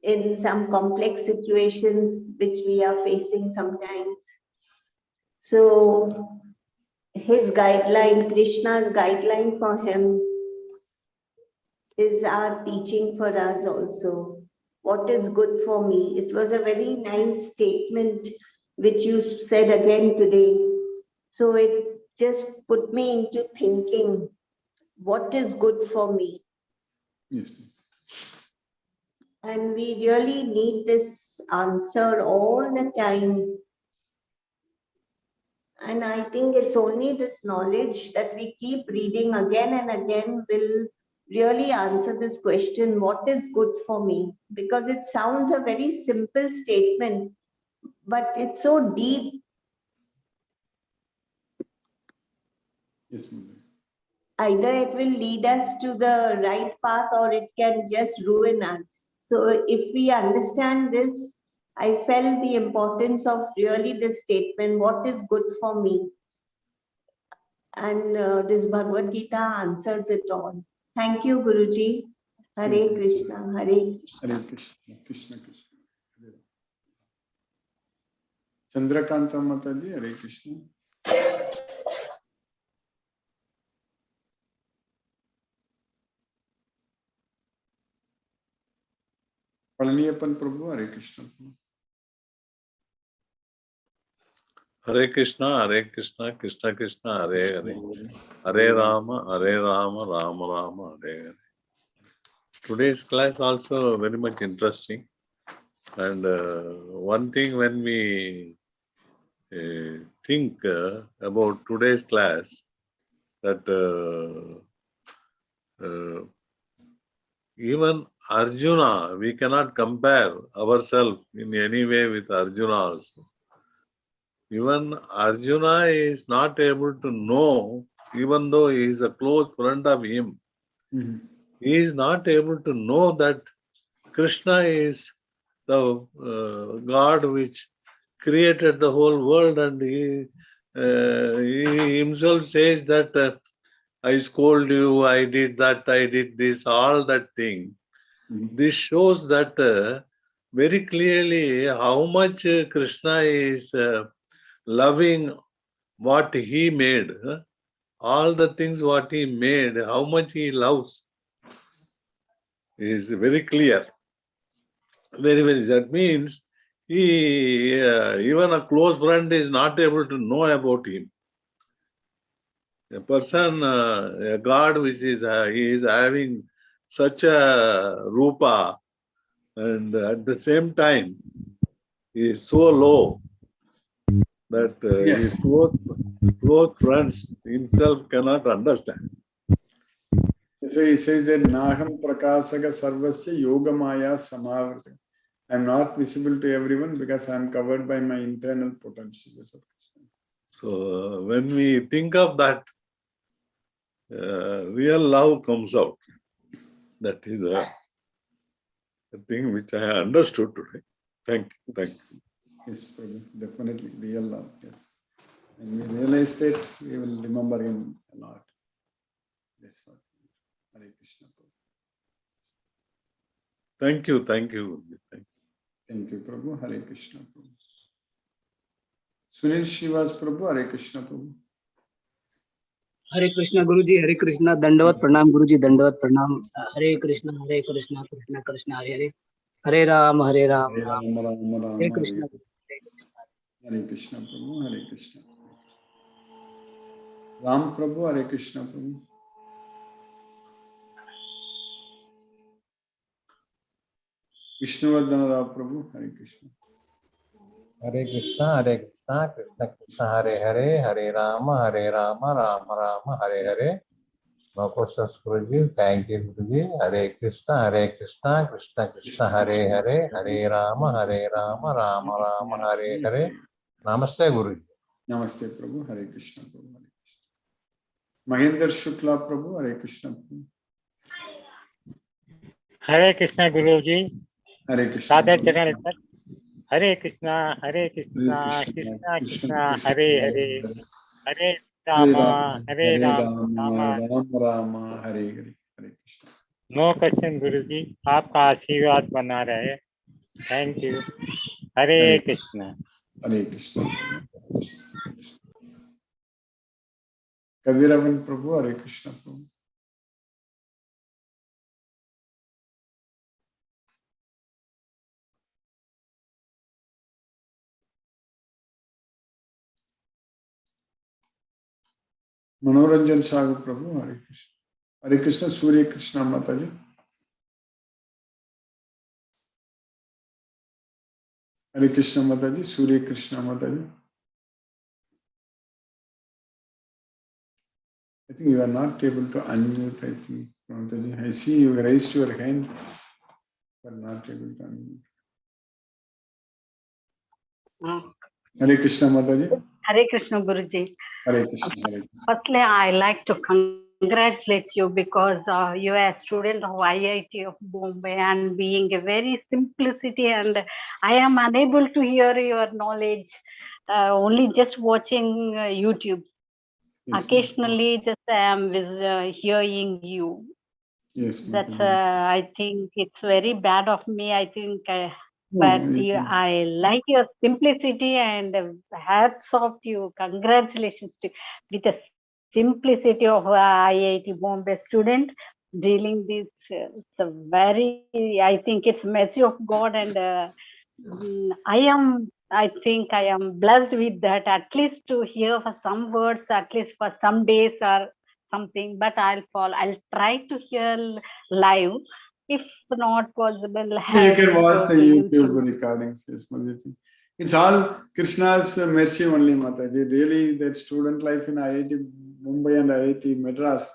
in some complex situations which we are facing sometimes? So his guideline, Krishna's guideline for him is our teaching for us also. What is good for me? It was a very nice statement which you said again today. So it just put me into thinking, what is good for me? Yes. And we really need this answer all the time. And I think it's only this knowledge that we keep reading again and again will really answer this question, what is good for me? Because it sounds a very simple statement, but it's so deep. Yes, Mother. Either it will lead us to the right path or it can just ruin us. So if we understand this, I felt the importance of really this statement, what is good for me? And this Bhagavad Gita answers it all. Thank you, Guruji. Hare Krishna, Hare Krishna. Hare Krishna, Krishna Krishna. Chandrakanta Mataji, Hare Krishna. Palaniappan Prabhu, Hare Krishna. Hare Krishna, Krishna Krishna, Hare Hare. Hare Rama, Rama Rama, Hare Hare. Today's class also very much interesting. And one thing when we think about today's class, that even Arjuna, we cannot compare ourselves in any way with Arjuna also. Even Arjuna is not able to know, even though he is a close friend of him, he is not able to know that Krishna is the God which created the whole world, and he himself says that I scold you, I did that, I did this, all that thing. This shows that very clearly how much Krishna is loving what he made. All the things what he made, how much he loves is very clear. Very, very. That means he, even a close friend is not able to know about him. A person, a God which is, he is having such a rupa, and at the same time, he is so low that his close friends himself cannot understand. So he says that Naham Prakasaka Sarvasya Yoga Maya Samavrita. I am not visible to everyone because I am covered by my internal potential. So when we think of that, real love comes out. That is a thing which I understood today. Thank you. Thank you. Yes, Prabhu, definitely real love. Yes. When we realize that, we will remember him a lot. That's what. Hare Krishna. Thank you. Thank you. Thank you, Prabhu. Hare Krishna. Prabhu. Sunil Shivas Prabhu. Hare Krishna. Prabhu. Hare Krishna Guruji, Hare Krishna, Dandavat Pranam Guruji, Dandavat Pranam. Hare Krishna, Krishna Krishna, Hare Hare. Hare Ram, Hare Ram, Hare Ram, Ram Ram, Hare Krishna. Hare Krishna Prabhu. Hare Krishna. Ram Prabhu. Hare Krishna Prabhu. Vishnuvardhana Rao Prabhu. Hare Krishna. Hare Krishna, Krishna Krishna, Hare Hare, Hare Rama, Rama Rama, Hare Hare. No questions, Guruji. Thank you, Guruji. Hare Krishna, Krishna Krishna, Hare Hare, Hare Rama, Rama Rama, Hare Hare. Namaste, Guruji. Namaste, Prabhu. Hare Krishna Prabhu. Hare Krishna. Mahendra Shukla Prabhu. Hare Krishna Prabhu. Hare Krishna Guruji. Hare Krishna. Sadhar Charan. Hare Krishna, Krishna Krishna, Hare Hare, Hare Rama, Rama, Rama, Hare Hare. Hare Krishna. No question, Guruji. आपका आशीर्वाद बना रहे. Thank you. Hare Krishna. Hare Krishna. Kaviravan Prabhu. Hare Krishna Prabhu. Manoranjan Sagar Prabhu. Hare Krishna. Hare Krishna. Surya Krishna Mataji. Hare Krishna Mataji. Surya Krishna Mataji. I think you are not able to unmute, I think, Mataji. I see you raised your hand, but not able to unmute. Hare Krishna Mataji. Hare Krishna Guruji. Hare Krishna. Hare Krishna. Firstly, I like to congratulate you because you are a student of IIT of Bombay and being a very simplicity, and I am unable to hear your knowledge only just watching YouTube. Yes, occasionally just I am hearing you. Yes, That's I think it's very bad of me. I think but I like your simplicity and hats off to you. Congratulations to with the simplicity of IIT Bombay student dealing this. It's a very, I think it's mercy of God, and I think I am blessed with that. At least to hear for some words, at least for some days or something. But I'll try to hear live. If not possible, you can watch the YouTube recordings. Yes, Mataji. It's all Krishna's mercy only, Mataji. Really, that student life in IIT Mumbai and IIT Madras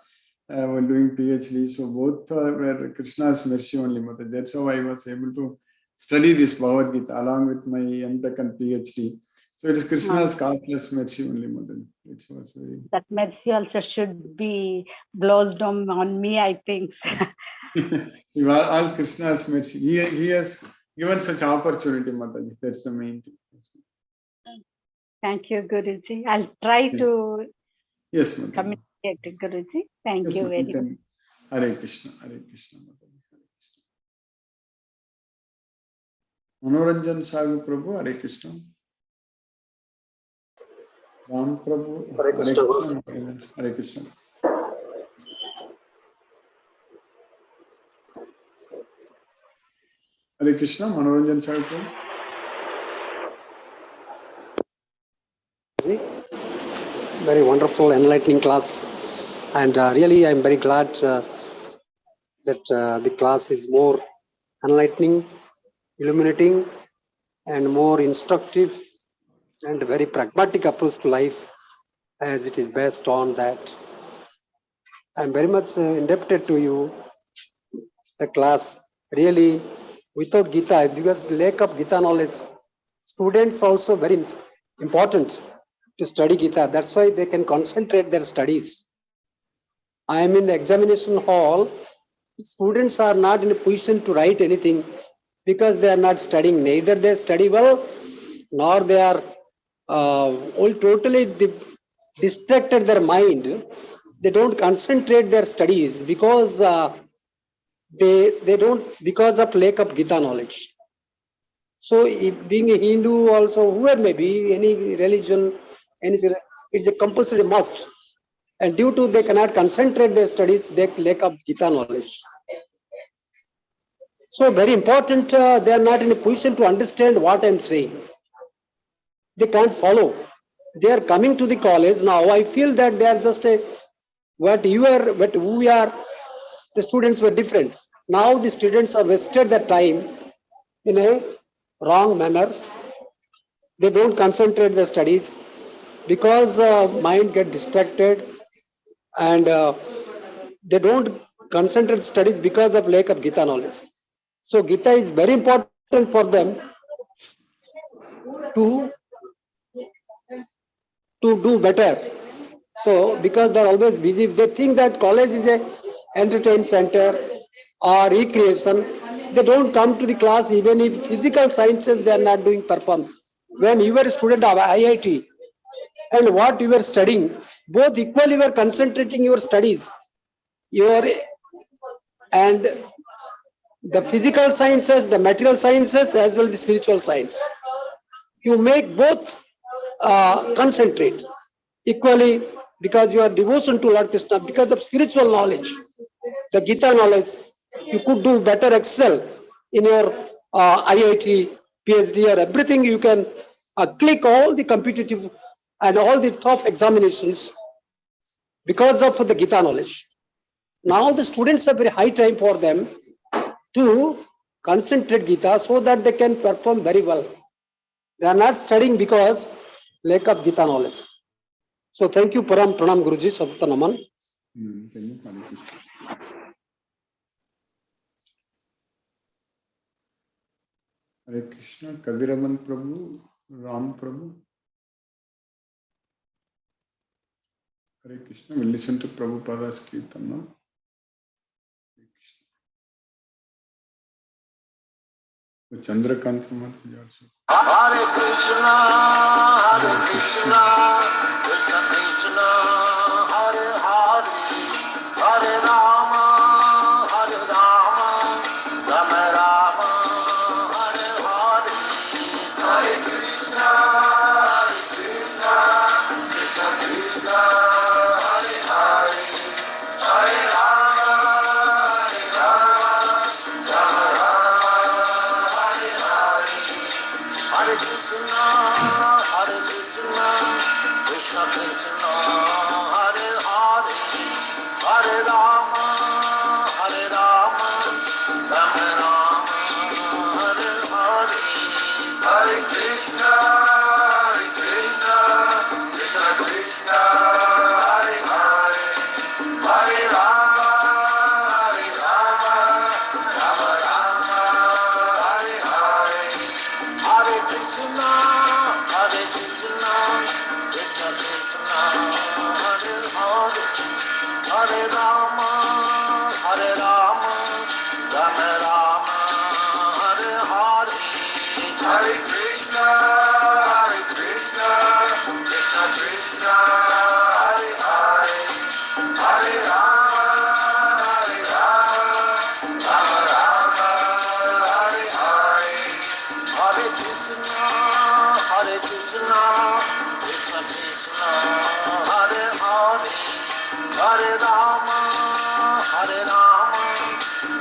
were doing PhD. So both were Krishna's mercy only, Mataji. That's how I was able to study this Bhagavad Gita along with my MTech and PhD. So it is Krishna's costless mercy only, Mataji. It was very... That mercy also should be blossomed on me, I think. You are all Krishna's mercy. He has given such opportunity, Mataji. That's the main thing. Thank you, Guruji. I'll try to communicate to Guruji. Thank you very much. Hare Krishna, Hare Krishna, Mataji. Hare Krishna. Manoranjan Sagu Prabhu, Hare Krishna. Ram Prabhu, Hare Krishna. Hare Krishna. Hare Krishna, Manoranjan Sagu. Very wonderful, enlightening class, and really I'm very glad that the class is more enlightening, illuminating, and more instructive, and very pragmatic approach to life, as it is based on that. I'm very much indebted to you, the class. Really, without Gita, because lack of Gita knowledge, students also very important to study Gita. That's why they can concentrate their studies. I am in the examination hall. Students are not in a position to write anything because they are not studying. Neither they study well, nor they are all totally distracted their mind. They don't concentrate their studies because they don't, because of lack of Gita knowledge. So being a Hindu also, whoever may be, any religion, it's a compulsory must. And due to they cannot concentrate their studies, they lack of Gita knowledge. So very important, they are not in a position to understand what I'm saying. They can't follow. They are coming to the college now. I feel that they are just what we are, the students were different. Now the students are wasted their time in a wrong manner. They don't concentrate their studies because mind get distracted, and they don't concentrate studies because of lack of Gita knowledge. So Gita is very important for them to do better. So because they're always busy, they think that college is a entertainment center or recreation. They don't come to the class even if physical sciences they are not doing perform. When you were a student of IIT and what you were studying, both equally were concentrating your studies. And the physical sciences, the material sciences, as well as the spiritual science. You make both concentrate equally because your devotion to Lord Krishna, because of spiritual knowledge, the Gita knowledge, you could do better, excel in your IIT, PhD, or everything. You can click all the competitive and all the tough examinations because of the Gita knowledge. Now the students have very high time for them to concentrate Gita so that they can perform very well. They are not studying because lack of Gita knowledge. So thank you, Param Pranam Guruji, Satata Naman. Hare Krishna, Kadiraman Prabhu, Ram Prabhu. Hare Krishna, we'll listen to Prabhupada's Kirtan now. Chandrakant Mataji also. Hare Krishna, Krishna Krishna, Hare Hare, Hare Rama, Rama Rama, Hare Hare. Hare Krishna, Krishna Krishna, Hare Hare, Hare Rama, Rama Hare Krishna, Krishna Krishna, Hare Hare, Hare Rama, Rama Rama, Hare Hare. Hare Krishna, Krishna Krishna, Hare Hare, Hare Rama, Rama Rama, Hare Hare. Hare Krishna, Krishna Krishna, Hare Hare, Hare Rama, Rama Rama, Hare Hare. Hare Krishna, Krishna Krishna, Hare Hare, Hare Rama, Rama Rama, Hare Hare. Hare Krishna, Krishna Krishna, Hare Hare, Hare Rama,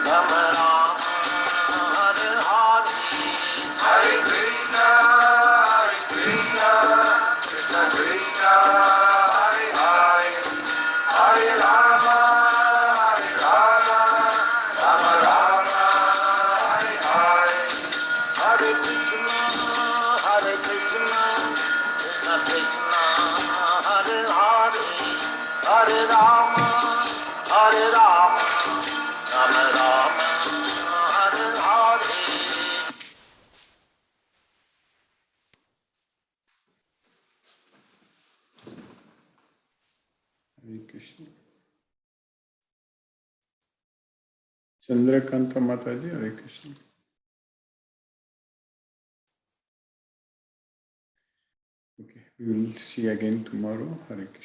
Rama Rama, Hare Hare. Hare Krishna, Krishna Krishna, Hare Hare, Hare Rama, Rama Rama, Hare Hare. Hare Krishna, Krishna Krishna, Hare Hare, Hare Rama, Rama Rama, Hare Hare. Krishna. Chandrakanta Mataji, Hare Krishna. Okay, we will see again tomorrow. Hare Krishna.